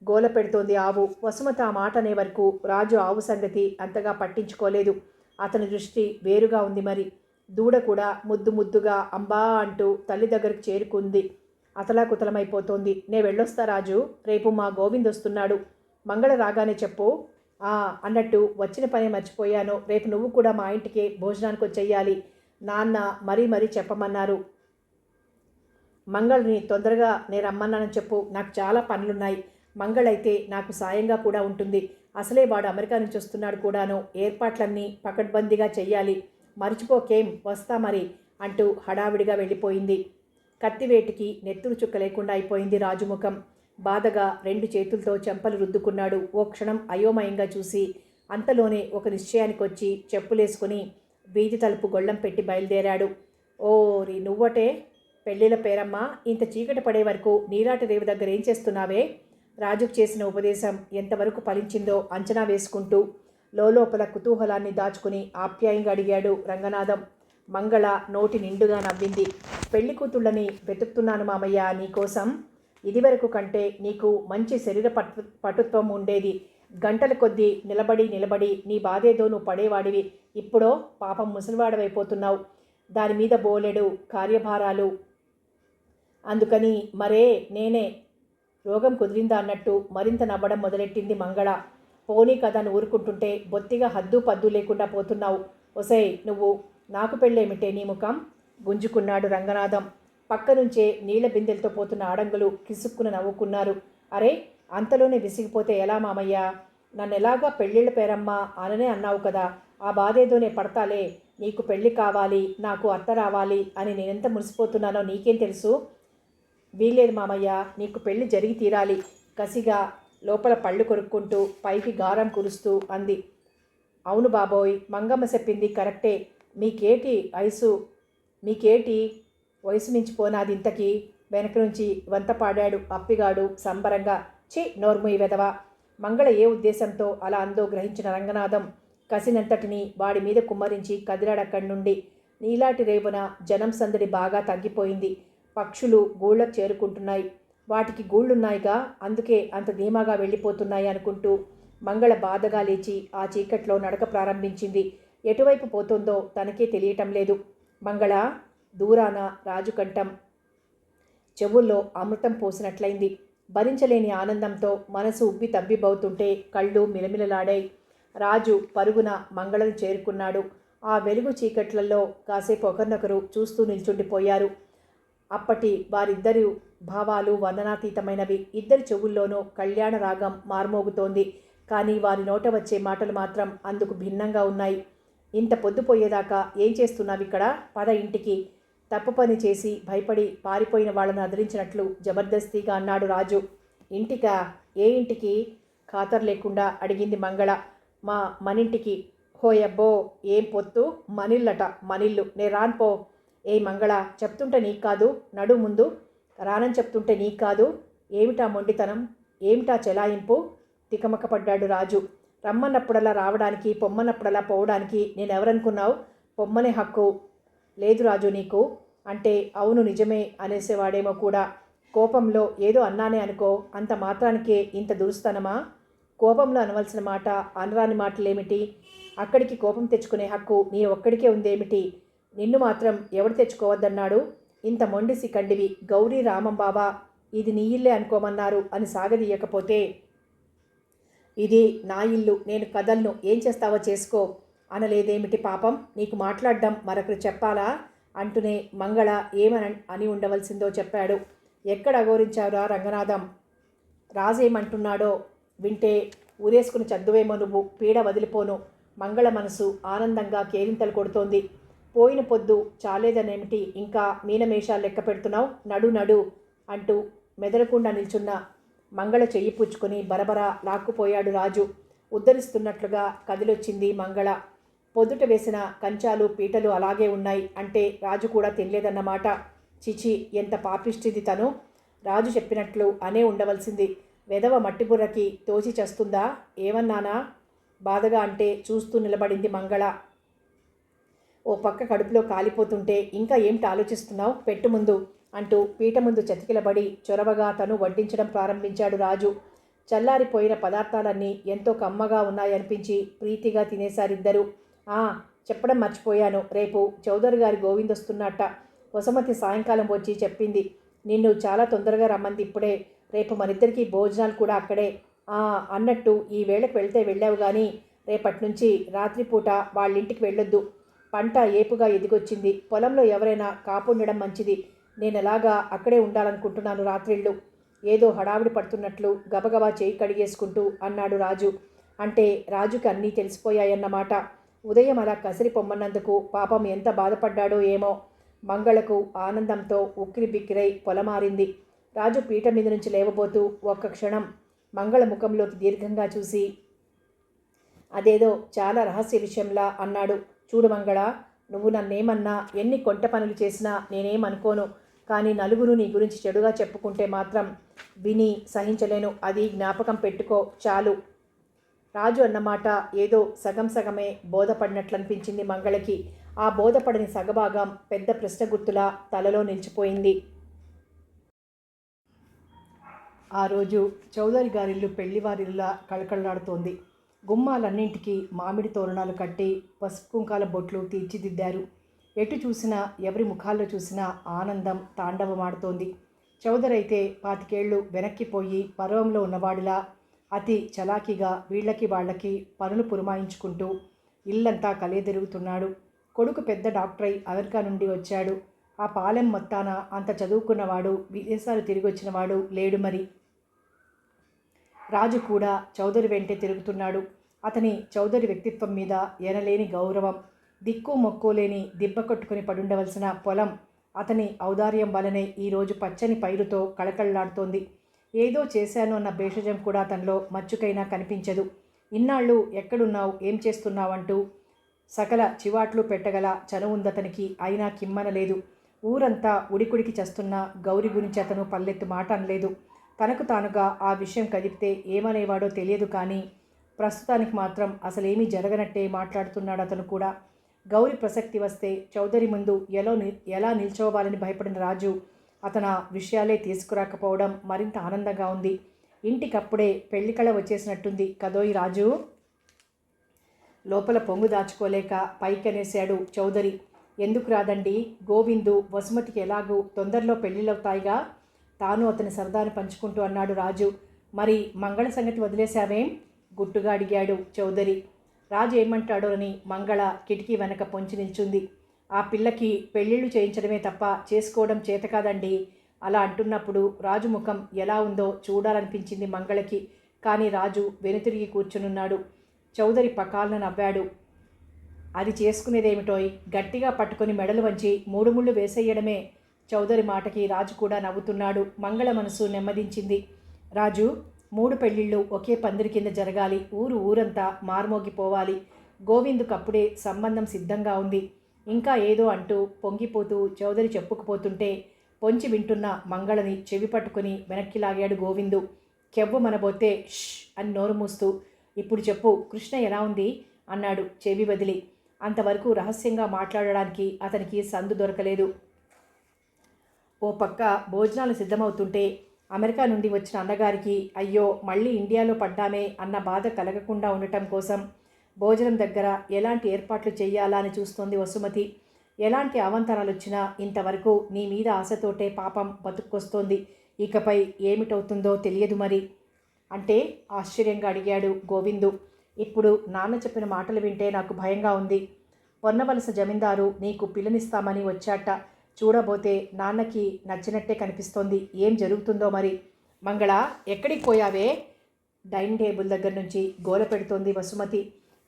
గోల పెడుతోంది ఆవు. వసుమత ఆ మాట అనే వరకు రాజు ఆవు సంగతి అంతగా పట్టించుకోలేదు. అతని దృష్టి వేరుగా ఉంది మరి. దూడ కూడా ముద్దు ముద్దుగా అంబా అంటూ తల్లి దగ్గరకు చేరుకుంది. అతలాకుతలమైపోతోంది. నే వెళ్ళొస్తా రాజు, రేపు మా గోవింద్ వస్తున్నాడు. మంగళ రాగానే చెప్పు. అన్నట్టు వచ్చిన పని మర్చిపోయాను, రేపు నువ్వు కూడా మా ఇంటికి భోజనానికి వచ్చేయాలి. నాన్న మరీ మరీ చెప్పమన్నారు. మంగళని తొందరగా నేను రమ్మన్నానని చెప్పు, నాకు చాలా పనులున్నాయి. మంగళైతే నాకు సాయంగా కూడా ఉంటుంది. అసలే వాడు అమెరికా నుంచి వస్తున్నాడు కూడాను. ఏర్పాట్లన్నీ పకడ్బందీగా చెయ్యాలి. మర్చిపోకేం, వస్తా మరి అంటూ హడావిడిగా వెళ్ళిపోయింది. కత్తివేటికి నెత్తురు చుక్క లేకుండా అయిపోయింది రాజుముఖం. బాధగా 2 చేతులతో చెంపలు రుద్దుకున్నాడు. ఓ క్షణం అయోమయంగా చూసి అంతలోనే ఒక నిశ్చయానికి వచ్చి చెప్పులేసుకుని వీధి తలుపు గొళ్ళం పెట్టి బయలుదేరాడు. ఓరి నువ్వటే పెళ్ళిళ్ళ పేరమ్మ, ఇంత చీకటి పడే వరకు నీరాటి రేవు దగ్గర ఏం చేస్తున్నావే? రాజుకు చేసిన ఉపదేశం ఎంతవరకు ఫలించిందో అంచనా వేసుకుంటూ లోపల కుతూహలాన్ని దాచుకుని ఆప్యాయంగా అడిగాడు రంగనాథం. మంగళ నోటి నిండుగా నవ్వింది. పెళ్లి కూతుళ్ళని వెతుకుతున్నాను మామయ్య నీకోసం. ఇదివరకు కంటే నీకు మంచి శరీర పటుత్వం ఉండేది. గంటల కొద్దీ నిలబడి నీ బాధేదో నువ్వు పడేవాడివి. ఇప్పుడో పాపం ముసలివాడవైపోతున్నావు. దాని మీద బోలెడు కార్యభారాలు. అందుకని మరే నేనే రోగం కుదిరిందా అన్నట్టు మరింత నవ్వడం మొదలెట్టింది మంగళ. పోనీ కదా నువ్వు ఊరుకుంటుంటే బొత్తిగా హద్దు పద్దు లేకుండా పోతున్నావు. ఒసేయ్ నువ్వు, నాకు పెళ్ళేమిటే నీ ముఖం? గుంజుకున్నాడు రంగనాథం. పక్క నుంచే నీళ్ల బిందెలతో పోతున్న ఆడంగులు కిసుక్కున నవ్వుకున్నారు. అరే, అంతలోనే విసిగిపోతే ఎలా మామయ్య? నన్నెలాగా పెళ్ళిళ్ళ పేరమ్మా అననే అన్నావు కదా, ఆ బాధేదోనే పడతాలే. నీకు పెళ్ళి కావాలి, నాకు అత్త రావాలి అని నేనెంత మురిసిపోతున్నానో నీకేం తెలుసు? వీల్లేదు మామయ్య, నీకు పెళ్లి జరిగి తీరాలి. కసిగా లోపల పళ్ళు కొరుక్కుంటూ పైకి గారం కురుస్తూ అంది. అవును బాబోయ్, మంగమ్మ చెప్పింది కరెక్టే. మీకేటి వయసు మించిపోనాది ఇంతకీ? వెనక నుంచి వంత పాడాడు అప్పిగాడు సంబరంగా. ఛీ, నోర్ముయి వెదవా. మంగళ ఏ ఉద్దేశంతో అలా అందో గ్రహించిన రంగనాథం కసినంతటిని వాడి మీద కుమ్మరించి కదిలాడక్కడి నుండి. నీలాటి రేవున జనం సందడి బాగా తగ్గిపోయింది. పక్షులు గూళ్ళకు చేరుకుంటున్నాయి. వాటికి గూళ్ళున్నాయిగా, అందుకే అంత ధీమాగా వెళ్ళిపోతున్నాయి అనుకుంటూ మంగళ బాధగా లేచి ఆ చీకట్లో నడక ప్రారంభించింది. ఎటువైపు పోతుందో తనకే తెలియటం లేదు. మంగళ, దూరాన రాజుకంఠం చెవుల్లో అమృతం పోసినట్లయింది. భరించలేని ఆనందంతో మనసు ఉబ్బి తబ్బిబవుతుంటే కళ్ళు మిలమిలలాడాయి. రాజు పరుగున మంగళను చేరుకున్నాడు. ఆ వెలుగు చీకట్లలో కాసేపు ఒకరినొకరు చూస్తూ నిల్చుండిపోయారు. అప్పటి వారిద్దరి భావాలు వర్ణనాతీతమైనవి. ఇద్దరి చెవుల్లోనూ కళ్యాణ రాగం మార్మోగుతోంది. కానీ వారి నోట వచ్చే మాటలు మాత్రం అందుకు భిన్నంగా ఉన్నాయి. ఇంత పొద్దుపోయేదాకా ఏం చేస్తున్నావు ఇక్కడ? పద ఇంటికి. తప్పు పని చేసి భయపడి పారిపోయిన వాళ్ళను అదిలించినట్లు జబర్దస్తిగా అన్నాడు రాజు. ఇంటికా? ఏ ఇంటికి? ఖాతరు లేకుండా అడిగింది మంగళ. మనింటికి. హోయబ్బో, ఏం పొత్తు? మనిల్లట. మనిల్లు. నే రాన్పో. ఏ మంగళ, చెప్తుంటే నీకు కాదు? నడు ముందు. రానని చెప్తుంటే నీకు కాదు? ఏమిటా మొండితనం? ఏమిటా చెలాయింపు? తికమకపడ్డాడు రాజు. రమ్మన్నప్పుడల్లా రావడానికి, పొమ్మన్నప్పుడల్లా పోవడానికి నేనెవరనుకున్నావు? పొమ్మనే హక్కు లేదు రాజు నీకు. అంటే అవును నిజమే అనేసేవాడేమో కూడా. కోపంలో ఏదో అన్నానే అనుకో, అంత మాత్రానికే ఇంత దురుస్తనమా? కోపంలో అనవలసిన మాట అనరాని మాటలేమిటి? అక్కడికి కోపం తెచ్చుకునే హక్కు నీ ఒక్కడికే ఉందేమిటి? నిన్ను మాత్రం ఎవడు తెచ్చుకోవద్దన్నాడు? ఇంత మొండిసి కండివి. గౌరీ రామం బాబా, ఇది నీ ఇల్లే అనుకోమన్నారు అని సాగదీయకపోతే, ఇది నా ఇల్లు, నేను కదలను, ఏం చేస్తావో చేసుకో అనలేదేమిటి పాపం? నీకు మాట్లాడడం మరొకరు చెప్పాలా? అంటూనే మంగళ అని ఉండవలసిందో చెప్పాడు. ఎక్కడ అఘోరించావురా రంగనాథం? రాజేమంటున్నాడో వింటే ఊరేసుకుని చద్దువేమో నువ్వు. పీడ వదిలిపోను. మంగళ మనసు ఆనందంగా కేరింతలు కొడుతోంది. పోయిన పొద్దు చాలేదనేమిటి ఇంకా మీనమేషాలు లెక్క పెడుతున్నావు? నడు నడు అంటూ మెదలకుండా నిల్చున్న మంగళ చెయ్యి పుచ్చుకొని బరబరా లాక్కుపోయాడు రాజు. ఉద్ధరిస్తున్నట్లుగా కదిలొచ్చింది మంగళ. పొద్దుట వేసిన కంచాలు పీటలు అలాగే ఉన్నాయి. అంటే రాజు కూడా తినలేదన్నమాట. చిచి, ఎంత పాపిష్టిది తను. రాజు చెప్పినట్లు అనే ఉండవలసింది. వెధవ మట్టిబుర్రకి తోచి చస్తుందా? ఏమన్నానా? బాధగా అంటే చూస్తూ నిలబడింది మంగళ. ఓ పక్క కడుపులో కాలిపోతుంటే ఇంకా ఏమిటి ఆలోచిస్తున్నావు? పెట్టు ముందు అంటూ పీట ముందు చతికిలబడి చొరవగా తను వడ్డించడం ప్రారంభించాడు రాజు. చల్లారిపోయిన పదార్థాలన్నీ ఎంతో కమ్మగా ఉన్నాయనిపించి ప్రీతిగా తినేశారిద్దరూ. చెప్పడం మర్చిపోయాను, రేపు చౌదరి గారి గోవిందొస్తున్నట్ట. వసుమతి సాయంకాలం వచ్చి చెప్పింది. నిన్ను చాలా తొందరగా రమ్మంది ఇప్పుడే. రేపు మనిద్దరికీ భోజనాలు కూడా అక్కడే. అన్నట్టు ఈ వేళకు వెళ్తే వెళ్ళావు కానీ రేపటి నుంచి రాత్రిపూట వాళ్ళింటికి వెళ్ళొద్దు. పంట ఏపుగా ఎదిగొచ్చింది. పొలంలో ఎవరైనా కాపుండడం మంచిది. నేనెలాగా అక్కడే ఉండాలనుకుంటున్నాను రాత్రిళ్ళు. ఏదో హడావిడి పడుతున్నట్లు గబగబా చేయి కడిగేసుకుంటూ అన్నాడు రాజు. అంటే రాజుకి అన్నీ తెలిసిపోయాయన్నమాట. ఉదయం అలా కసిరి పొమ్మన్నందుకు పాపం ఎంత బాధపడ్డాడో ఏమో. మంగళకు ఆనందంతో ఉక్కిరి బిక్కిరై పొలమారింది. రాజు పీట మీద నుంచి లేవబోతూ ఒక్క క్షణం మంగళ ముఖంలోకి దీర్ఘంగా చూసి అదేదో చాలా రహస్య విషయంలా అన్నాడు. చూడు మంగళ, నువ్వు నన్నేమన్నా, ఎన్ని కొంట పనులు చేసినా నేనేమనుకోను. కానీ నలుగురు నీ గురించి చెడుగా చెప్పుకుంటే మాత్రం విని సహించలేను. అది జ్ఞాపకం పెట్టుకో చాలు. రాజు అన్నమాట ఏదో సగం సగమే బోధపడినట్లనిపించింది మంగళకి. ఆ బోధపడని సగభాగం పెద్ద ప్రశ్న గుర్తులా తలలో నిలిచిపోయింది. ఆ రోజు చౌదరి గారిల్లు పెళ్లివారిల్లా కళకళలాడుతోంది. గుమ్మాలన్నింటికి మామిడి తోరణాలు కట్టి పసుపు కుంకాల బొట్లు తీర్చిదిద్దారు. ఎటు చూసినా ఎవరి ముఖాల్లో చూసినా ఆనందం తాండవమాడుతోంది. చౌదరి అయితే 25 ఏళ్ళు వెనక్కిపోయి పర్వంలో ఉన్నవాడిలా అతి చలాకీగా వీళ్ళకి వాళ్ళకి పనులు పురమాయించుకుంటూ ఇల్లంతా కలయతిరుగుతున్నాడు. కొడుకు పెద్ద డాక్టరై అమెరికా నుండి వచ్చాడు. ఆ పాలెం మొత్తాన అంత చదువుకున్నవాడు, విదేశాలు తిరిగొచ్చినవాడు లేడు మరి. రాజు కూడా చౌదరి వెంటే తిరుగుతున్నాడు. అతని చౌదరి వ్యక్తిత్వం మీద ఎనలేని గౌరవం. దిక్కు మొక్కు లేని దిబ్బ కొట్టుకుని పడుండవలసిన పొలం అతని ఔదార్యం వలనే ఈరోజు పచ్చని పైరుతో కళకళలాడుతోంది. ఏదో చేశాను అన్న భేషజం కూడా అతనిలో మచ్చుకైనా కనిపించదు. ఇన్నాళ్ళు ఎక్కడున్నావు, ఏం చేస్తున్నావంటూ సకల చివాట్లు పెట్టగల చనువుందతనికి. అయినా కిమ్మనలేదు. ఊరంతా ఉడికుడికి చస్తున్న గౌరి గురించి అతను పల్లెత్తు మాట అనలేదు. తనకు తానుగా ఆ విషయం కదిపితే ఏమనేవాడో తెలియదు కానీ ప్రస్తుతానికి మాత్రం అసలేమీ జరగనట్టే మాట్లాడుతున్నాడు అతను కూడా. గౌరి ప్రసక్తి వస్తే చౌదరి ముందు ఎలా నిల్చోవాలని భయపడిన రాజు అతను ఆ విషయాలే తీసుకురాకపోవడం మరింత ఆనందంగా ఉంది. ఇంటికప్పుడే పెళ్లి కళ వచ్చేసినట్టుంది కదోయి రాజు. లోపల పొంగు దాచుకోలేక పైకనేశాడు చౌదరి. ఎందుకు రాదండి, గోవిందు వసుమతికి ఎలాగూ తొందరలో పెళ్ళిళ్ళవుతాయిగా. తాను అతని సరదాను పంచుకుంటూ అన్నాడు రాజు. మరి మంగళ సంగతి వదిలేశావేం? గుట్టుగా అడిగాడు చౌదరి. రాజు ఏమంటాడోనని మంగళ కిటికీ వెనక పొంచి నిల్చుంది. ఆ పిల్లకి పెళ్ళిళ్ళు చేయించడమే తప్ప చేసుకోవడం చేత కాదండి. అలా అంటున్నప్పుడు రాజు ముఖం ఎలా ఉందో చూడాలనిపించింది మంగళకి. కానీ రాజు వెనుతిరిగి కూర్చునున్నాడు. చౌదరి పకాలను నవ్వాడు. అది చేసుకునేదేమిటోయ్, గట్టిగా పట్టుకొని మెడలు వంచి 3 ముళ్ళు వేసేయడమే. చౌదరి మాటకి రాజు కూడా నవ్వుతున్నాడు. మంగళ మనసు నెమ్మదించింది. రాజు, 3 పెళ్ళిళ్ళు ఒకే పందిరి కింద జరగాలి. ఊరంతా మార్మోగిపోవాలి. గోవిందుకు అప్పుడే సంబంధం సిద్ధంగా ఉంది. ఇంకా ఏదో అంటూ పొంగిపోతూ చౌదరి చెప్పుకుపోతుంటే పొంచి వింటున్న మంగళని చెవి పట్టుకుని వెనక్కి లాగాడు గోవిందు. కెవ్వు మనబోతే ష్ అని నోరు మూస్తూ. ఇప్పుడు చెప్పు, కృష్ణ ఎలా ఉంది అన్నాడు చెవి వదిలి. అంతవరకు రహస్యంగా మాట్లాడడానికి అతనికి సందు దొరకలేదు. ఓ పక్క భోజనాలు సిద్ధమవుతుంటే అమెరికా నుండి వచ్చిన అన్నగారికి అయ్యో మళ్ళీ ఇండియాలో పడ్డామే అన్న బాధ కలగకుండా ఉండటం కోసం భోజనం దగ్గర ఎలాంటి ఏర్పాట్లు చెయ్యాలా అని చూస్తోంది వసుమతి. ఎలాంటి అవాంతరాలు వచ్చినా ఇంతవరకు నీ మీద ఆశతోటే పాపం బతుక్కొస్తోంది. ఇకపై ఏమిటవుతుందో తెలియదు మరి అంటే ఆశ్చర్యంగా అడిగాడు గోవిందు. ఇప్పుడు నాన్న చెప్పిన మాటలు వింటే నాకు భయంగా ఉంది. పొన్నవలస జమీందారు నీకు పిల్లనిస్తామని వచ్చాట. చూడబోతే నాన్నకి నచ్చినట్టే కనిపిస్తోంది. ఏం జరుగుతుందో మరి. మంగళ, ఎక్కడికి పోయావే? డైనింగ్ టేబుల్ దగ్గర నుంచి గోల పెడుతోంది వసుమతి.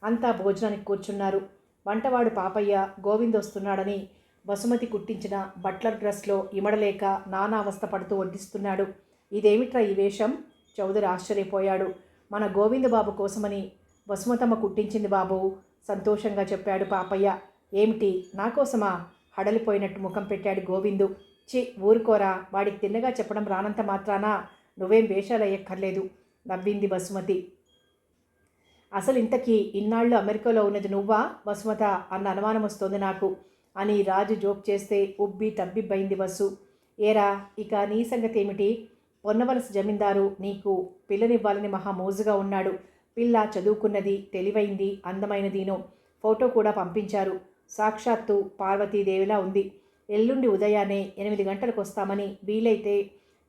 అంతా భోజనానికి కూర్చున్నారు. వంటవాడు పాపయ్య గోవింద్ వస్తున్నాడని వసుమతి కుట్టించిన బట్లర్ డ్రెస్లో ఇమడలేక నానా అవస్థ పడుతూ వడ్డిస్తున్నాడు. ఇదేమిట్రా ఈ వేషం? చౌదరి ఆశ్చర్యపోయాడు. మన గోవింద బాబు కోసమని వసుమతమ్మ కుట్టించింది బాబు, సంతోషంగా చెప్పాడు పాపయ్య. ఏమిటి, నా కోసమా? హడలిపోయినట్టు ముఖం పెట్టాడు గోవిందు. చి, ఊరుకోరా, వాడికి తిన్నగా చెప్పడం రానంత మాత్రాన నువ్వేం వేషాలు అయ్యక్కర్లేదు నవ్వింది వసుమతి. అసలు ఇంతకీ ఇన్నాళ్ళు అమెరికాలో ఉన్నది నువ్వా వసుమత అన్న అనుమానం వస్తోంది నాకు అని రాజు జోక్ చేస్తే ఉబ్బి తబ్బిబ్బైంది వసు. ఏరా, ఇక నీ సంగతి ఏమిటి? పొన్నవలస జమీందారు నీకు పిల్లనివ్వాలని మహా మోజుగా ఉన్నాడు. పిల్ల చదువుకున్నది, తెలివైంది, అందమైనదినో. ఫోటో కూడా పంపించారు. సాక్షాత్తు పార్వతీదేవిలా ఉంది. ఎల్లుండి ఉదయాన్నే 8 గంటలకు వస్తామని, వీలైతే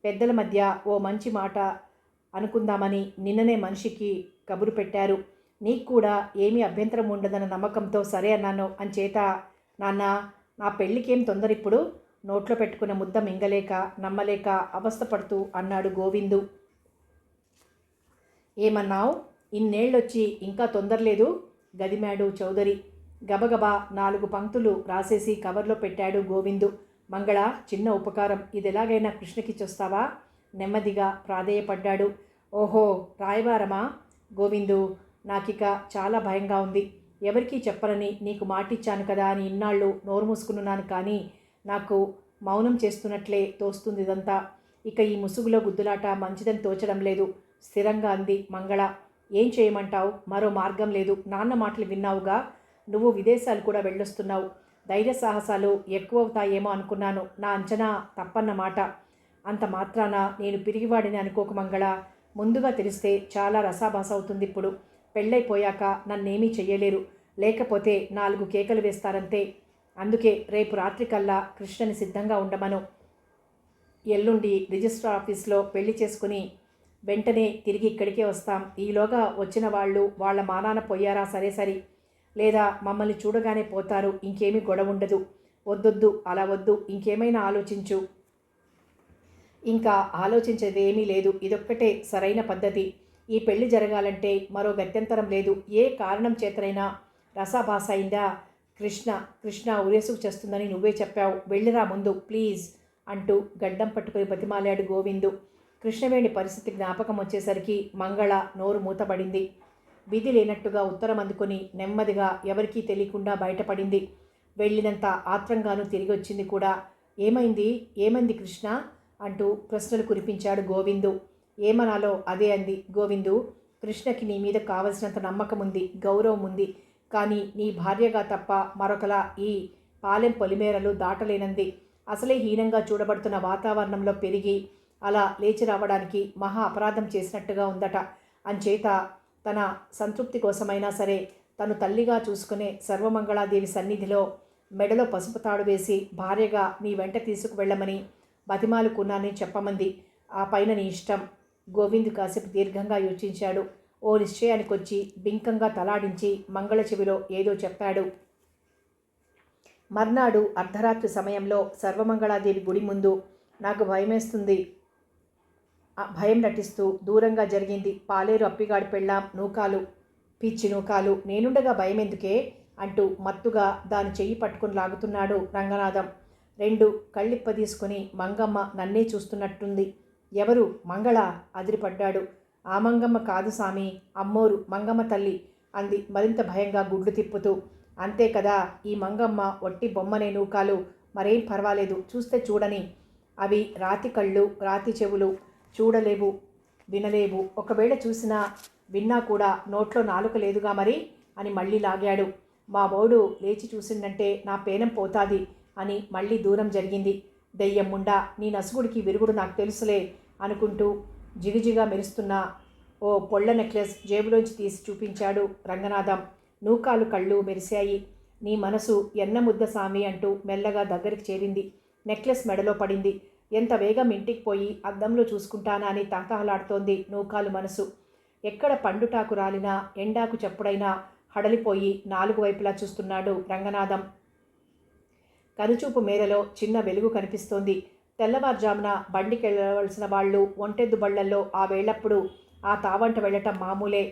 పెద్దల మధ్య ఓ మంచి మాట అనుకుందామని నిన్ననే మనిషికి కబురు పెట్టారు. నీకు కూడా ఏమీ అభ్యంతరం ఉండదన్న నమ్మకంతో సరే అన్నాను. అంచేత నాన్న, నా పెళ్ళికేం తొందర ఇప్పుడు? నోట్లో పెట్టుకున్న ముద్ద మింగలేక నమ్మలేక అవస్థపడుతూ అన్నాడు గోవిందు. ఏమన్నావు? ఇన్నేళ్ళొచ్చి ఇంకా తొందరలేదు గదిమాడు చౌదరి. గబగబా 4 పంక్తులు రాసేసి కవర్లో పెట్టాడు గోవిందు. మంగళ, చిన్న ఉపకారం, ఇది ఎలాగైనా కృష్ణకిచ్చొస్తావా? నెమ్మదిగా ప్రాధేయపడ్డాడు. ఓహో, రాయబారమా? గోవిందు, నాకిక చాలా భయంగా ఉంది. ఎవరికీ చెప్పనని నీకు మాటిచ్చాను కదా అని ఇన్నాళ్ళు నోరు మూసుకున్నాను, కానీ నాకు మౌనం చేస్తున్నట్లే తోస్తుంది ఇదంతా. ఇక ఈ ముసుగులో గుద్దులాట మంచిదని తోచడం లేదు స్థిరంగా అంది మంగళ. ఏం చేయమంటావు? మరో మార్గం లేదు. నాన్న మాటలు విన్నావుగా. నువ్వు విదేశాలు కూడా వెళ్ళొస్తున్నావు. ధైర్య సాహసాలు ఎక్కువవుతాయేమో అనుకున్నాను. నా అంచనా తప్పన్నమాట. అంత మాత్రాన నేను పిరిగివాడిని అనుకోకు మంగళ. ముందుగా తెలిస్తే చాలా రసాభాస అవుతుంది. ఇప్పుడు పెళ్ళైపోయాక నన్నేమీ చెయ్యలేరు. లేకపోతే 4 కేకలు వేస్తారంతే. అందుకే రేపు రాత్రికల్లా కృష్ణని సిద్ధంగా ఉండమను. ఎల్లుండి రిజిస్టర్ ఆఫీస్లో పెళ్లి చేసుకుని వెంటనే తిరిగి ఇక్కడికే వస్తాం. ఈలోగా వచ్చిన వాళ్ళు వాళ్ళ మానాన పోయారా సరే సరి, లేదా మమ్మల్ని చూడగానే పోతారు. ఇంకేమీ గొడవ ఉండదు. వద్దొద్దు, అలా వద్దు. ఇంకేమైనా ఆలోచించు. ఇంకా ఆలోచించేది ఏమీ లేదు. ఇదొక్కటే సరైన పద్ధతి. ఈ పెళ్లి జరగాలంటే మరో గత్యంతరం లేదు. ఏ కారణం చేతనైనా రసాభాస అయిందా? కృష్ణ ఉరేసుకు చేస్తుందని నువ్వే చెప్పావు. వెళ్ళిరా ముందు ప్లీజ్ అంటూ గడ్డం పట్టుకుని బతిమాలాడు గోవిందు. కృష్ణవేణి పరిస్థితి జ్ఞాపకం వచ్చేసరికి మంగళ నోరు మూతపడింది. విధి లేనట్టుగా ఉత్తరం అందుకుని నెమ్మదిగా ఎవరికీ తెలియకుండా బయటపడింది. వెళ్ళినంత ఆత్రంగానూ తిరిగి వచ్చింది కూడా. ఏమైంది కృష్ణ అంటూ ప్రశ్నలు కురిపించాడు గోవిందు. ఏమనాలో అదే అంది. గోవిందు, కృష్ణకి నీ మీద కావలసినంత నమ్మకం ఉంది, గౌరవం ఉంది. కానీ నీ భార్యగా తప్ప మరొకలా ఈ పాలెం పొలిమేరలు దాటలేనంది. అసలే హీనంగా చూడబడుతున్న వాతావరణంలో పెరిగి అలా లేచి రావడానికి మహా అపరాధం చేసినట్టుగా ఉందట. అంచేత తన సంతృప్తి కోసమైనా సరే తను తల్లిగా చూసుకునే సర్వమంగళాదేవి సన్నిధిలో మెడలో పసుపు తాడు వేసి భార్యగా నీ వెంట తీసుకువెళ్ళమని బతిమాలుకున్నానని చెప్పమంది. ఆ పైన నీ ఇష్టం. గోవిందు కాసేపు దీర్ఘంగా యోచించాడు. ఓ నిశ్చయానికొచ్చి బింకంగా తలాడించి మంగళ చెవిలో ఏదో చెప్పాడు. మర్నాడు అర్ధరాత్రి సమయంలో సర్వమంగళాదేవి గుడి ముందు నాకు భయమేస్తుంది భయం నటిస్తూ దూరంగా జరిగింది. పాలేరు అప్పిగాడి పెళ్ళాం నూకాలు. పిచ్చి నూకాలు, నేనుండగా భయం ఎందుకే? అంటూ మత్తుగా దాని చెయ్యి పట్టుకుని లాగుతున్నాడు రంగనాథం. రెండు కళ్ళిప్ప తీసుకుని మంగమ్మ నన్నే చూస్తున్నట్టుంది. ఎవరు? మంగళ అదిరిపడ్డాడు. ఆ మంగమ్మ కాదు సామి, అమ్మోరు మంగమ్మ తల్లి అంది మరింత భయంగా గుడ్లు తిప్పుతూ. అంతే కదా, ఈ మంగమ్మ ఒట్టి బొమ్మనే నూకాలు, మరేం పర్వాలేదు, చూస్తే చూడని. అవి రాతి కళ్ళు, రాతి చెవులు, చూడలేవు, వినలేవు. ఒకవేళ చూసినా విన్నా కూడా నోట్లో నాలుక లేదుగా మరి అని మళ్ళీ లాగాడు. మా బోడు లేచి చూసిందంటే నా పేనం పోతాది అని మళ్ళీ దూరం జరిగింది. దెయ్యం ముండా, నీ నసుగుడికి విరుగుడు నాకు తెలుసులే అనుకుంటూ జిగిజిగా మెరుస్తున్న ఓ పొళ్ళ నెక్లెస్ జేబులోంచి తీసి చూపించాడు రంగనాథం. నూకాలు కళ్ళు మెరిశాయి. నీ మనసు ఎన్న ముద్ద సామి అంటూ మెల్లగా దగ్గరికి చేరింది. నెక్లెస్ మెడలో పడింది. ఎంత వేగం ఇంటికి పోయి అద్దంలో చూసుకుంటానా అని తహతహలాడుతోంది నూకాలు మనసు. ఎక్కడ పండుటాకు రాలినా ఎండాకు చెప్పుడైనా హడలిపోయి నాలుగు వైపులా చూస్తున్నాడు రంగనాథం. కనుచూపు మేరలో చిన్న వెలుగు కనిపిస్తోంది. తెల్లవారుజామున బండికెళ్ళవలసిన వాళ్ళు ఒంటెద్దు బళ్లల్లో ఆ వేళప్పుడు ఆ తావంట వెళ్ళటం మామూలే.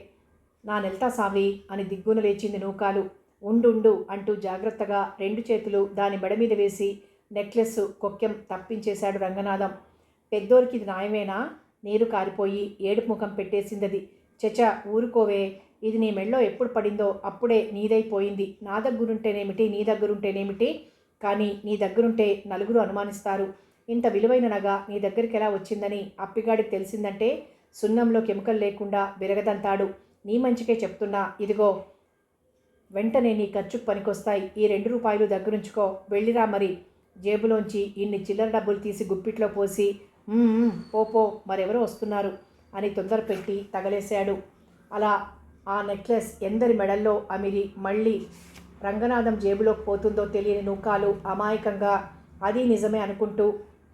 నా నెల్తా సామి అని దిగ్గున లేచింది నూకాలు. ఉండు అంటూ జాగ్రత్తగా రెండు చేతులు దాని మెడ మీద వేసి నెక్లెస్ కొక్కెం తప్పించేశాడు రంగనాథం. పెద్దోరికి ఇది న్యాయమేనా? నీరు కారిపోయి ఏడుపు ముఖం పెట్టేసిందది. చచ ఊరుకోవే, ఇది నీ మెళ్ళో ఎప్పుడు పడిందో అప్పుడే నీదైపోయింది. నా దగ్గరుంటేనేమిటి, నీ దగ్గరుంటేనేమిటి, కానీ నీ దగ్గరుంటే నలుగురు అనుమానిస్తారు. ఇంత విలువైన నగ నీ దగ్గరికి ఎలా వచ్చిందని అప్పిగాడికి తెలిసిందంటే సున్నంలో కెమికల్ లేకుండా విరగదంతాడు. నీ మంచికే చెప్తున్నా. ఇదిగో వెంటనే నీ ఖర్చుకు పనికొస్తాయి. ఈ 2 రూపాయలు దగ్గరుంచుకో, వెళ్ళిరా మరి. జేబులోంచి ఇన్ని చిల్లర డబ్బులు తీసి గుప్పిట్లో పోసి పోపో, మరెవరో వస్తున్నారు అని తొందర పెట్టి తగలేశాడు. అలా ఆ నెక్లెస్ ఎందరి మెడల్లో అమిరి మళ్ళీ రంగనాథం జేబులోకి పోతుందో తెలియని నూకాలు అమాయకంగా అది నిజమే అనుకుంటూ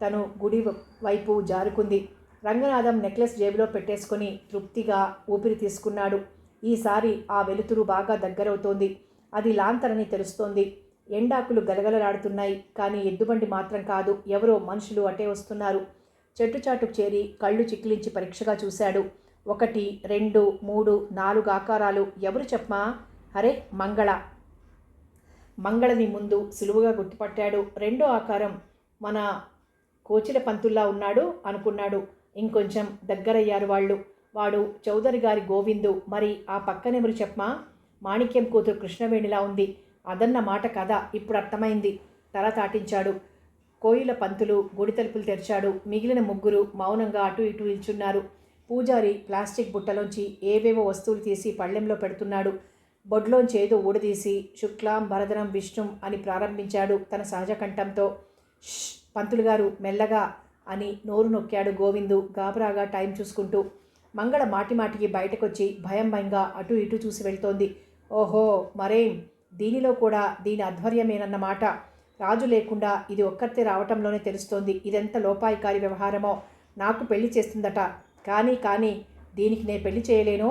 తను గుడి వైపు జారుకుంది. రంగనాథం నెక్లెస్ జేబులో పెట్టేసుకొని తృప్తిగా ఊపిరి తీసుకున్నాడు. ఈసారి ఆ వెలుతురు బాగా దగ్గరవుతోంది. అది లాంతరని తెలుస్తోంది. ఎండాకులు గలగలలాడుతున్నాయి. కానీ ఎద్దుబండి మాత్రం కాదు, ఎవరో మనుషులు అటే వస్తున్నారు. చెట్టుచాటుకు చేరి కళ్ళు చిక్కిలించి పరీక్షగా చూశాడు. 1, 2, 3, 4 ఆకారాలు. ఎవరు చెప్పమా? అరే మంగళ. మంగళని ముందు సులువుగా గుర్తుపట్టాడు. రెండో ఆకారం మన కోచిల పంతుల్లా ఉన్నాడు అనుకున్నాడు. ఇంకొంచెం దగ్గరయ్యారు వాళ్ళు. వాడు చౌదరి గారి గోవిందు. మరి ఆ పక్కనెవరు చెప్పమా? మాణిక్యం కూతురు కృష్ణవేణిలా ఉంది. అదన్న మాట కథ ఇప్పుడు అర్థమైంది. తల తాటించాడు. కోయిల పంతులు గుడి తలుపులు తెరిచాడు. మిగిలిన ముగ్గురు మౌనంగా అటు ఇటు నిల్చున్నారు. పూజారి ప్లాస్టిక్ బుట్టలోంచి ఏవేవో వస్తువులు తీసి పళ్ళెంలో పెడుతున్నాడు. బొడ్లోంచి ఏదో ఊడదీసి శుక్లాం భరధరం విష్ణుం అని ప్రారంభించాడు తన సహజ కంఠంతో. పంతులు గారు మెల్లగా అని నోరు నొక్కాడు గోవిందు గాబరాగా టైం చూసుకుంటూ. మంగళ మాటిమాటికి బయటకొచ్చి భయంగా అటు ఇటు చూసి వెళ్తోంది. ఓహో, మరేం, దీనిలో కూడా దీని ఆధ్వర్యమేనన్నమాట. రాజు లేకుండా ఇది ఒక్కతే రావటంలోనే తెలుస్తోంది ఇదెంత లోపాయికారి వ్యవహారమో. నాకు పెళ్లి చేస్తుందట. కానీ దీనికి నేను పెళ్లి చేయలేను.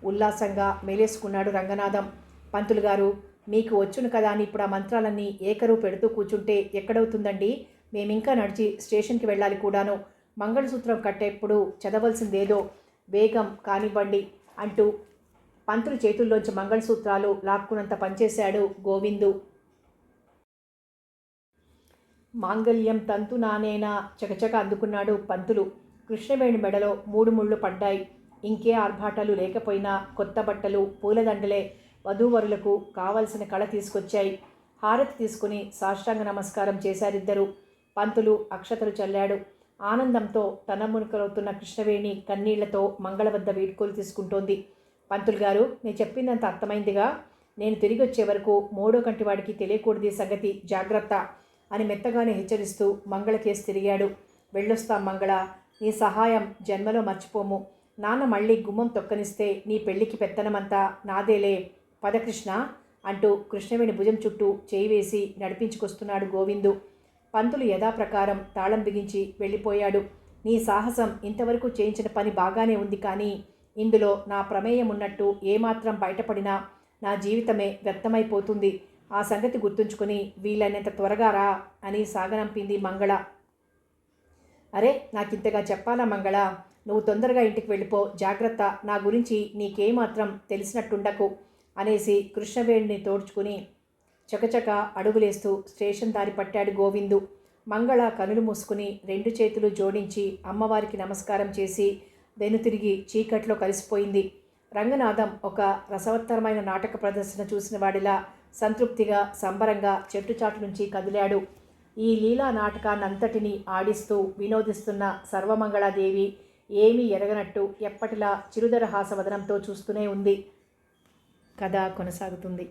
ఉల్లాసంగా మేలేసుకున్నాడు రంగనాథం. పంతులు గారు, మీకు వచ్చును కదా అని ఇప్పుడు ఆ మంత్రాలన్నీ ఏకరువు పెడుతూ కూర్చుంటే ఎక్కడవుతుందండి? మేమింకా నడిచి స్టేషన్కి వెళ్ళాలి కూడాను. మంగళసూత్రం కట్టేప్పుడు చదవలసిందేదో వేగం కానివ్వండి అంటూ పంతులు చేతుల్లోంచి మంగళసూత్రాలు లాక్కునంత పనిచేశాడు గోవిందు. మాంగళ్యం తంతు నానేనా చకచక అందుకున్నాడు పంతులు. కృష్ణవేణి మెడలో 3 ముళ్ళు పడ్డాయి. ఇంకే ఆర్భాటాలు లేకపోయినా కొత్త బట్టలు, పూలదండలే వధూవరులకు కావలసిన కళ తీసుకొచ్చాయి. హారతి తీసుకుని సాష్టాంగ నమస్కారం చేశారిద్దరూ. పంతులు అక్షతలు చల్లాడు. ఆనందంతో తన మునుకలవుతున్న కృష్ణవేణి కన్నీళ్లతో మంగళ వద్ద వీడ్కోలు తీసుకుంటోంది. పంతులు గారు, నేను చెప్పిందంత అర్థమైందిగా. నేను తిరిగి వచ్చే వరకు 3వ కంటి వాడికి తెలియకూడదు సంగతి, జాగ్రత్త అని మెత్తగానే హెచ్చరిస్తూ మంగళ కేసు తిరిగాడు. వెళ్ళొస్తాం మంగళ, నీ సహాయం జన్మలో మర్చిపోము. నాన్న మళ్ళీ గుమ్మం తొక్కనిస్తే నీ పెళ్లికి పెత్తనమంతా నాదేలే. పదకృష్ణ అంటూ కృష్ణవేణి భుజం చుట్టూ చేయి వేసి నడిపించుకొస్తున్నాడు గోవిందు. పంతులు యథాప్రకారం తాళం బిగించి వెళ్ళిపోయాడు. నీ సాహసం ఇంతవరకు చేయించిన పని బాగానే ఉంది, కానీ ఇందులో నా ప్రమేయం ఉన్నట్టు ఏమాత్రం బయటపడినా నా జీవితమే వ్యర్థమైపోతుంది. ఆ సంగతి గుర్తుంచుకొని వీలైనంత త్వరగా రా అని సాగనంపింది మంగళ. అరే, నాకింతగా చెప్పాలా మంగళ? నువ్వు తొందరగా ఇంటికి వెళ్ళిపో, జాగ్రత్త. నా గురించి నీకేమాత్రం తెలిసినట్టుండకు అనేసి కృష్ణవేణిని తోడ్చుకుని చకచక అడుగులేస్తూ స్టేషన్ దారి పట్టాడు గోవిందు. మంగళ కనులు మూసుకుని 2 చేతులు జోడించి అమ్మవారికి నమస్కారం చేసి వెనుతిరిగి చీకట్లో కలిసిపోయింది. రంగనాథం ఒక రసవత్తరమైన నాటక ప్రదర్శన చూసిన వాడిలా సంతృప్తిగా సంబరంగా చెట్టుచాటు నుంచి కదిలాడు. ఈ లీలా నాటకాన్నంతటినీ ఆడిస్తూ వినోదిస్తున్న సర్వమంగళాదేవి ఏమీ ఎరగనట్టు ఎప్పటిలా చిరుదర హాసవదనంతో చూస్తూనే ఉంది. కథ కొనసాగుతుంది.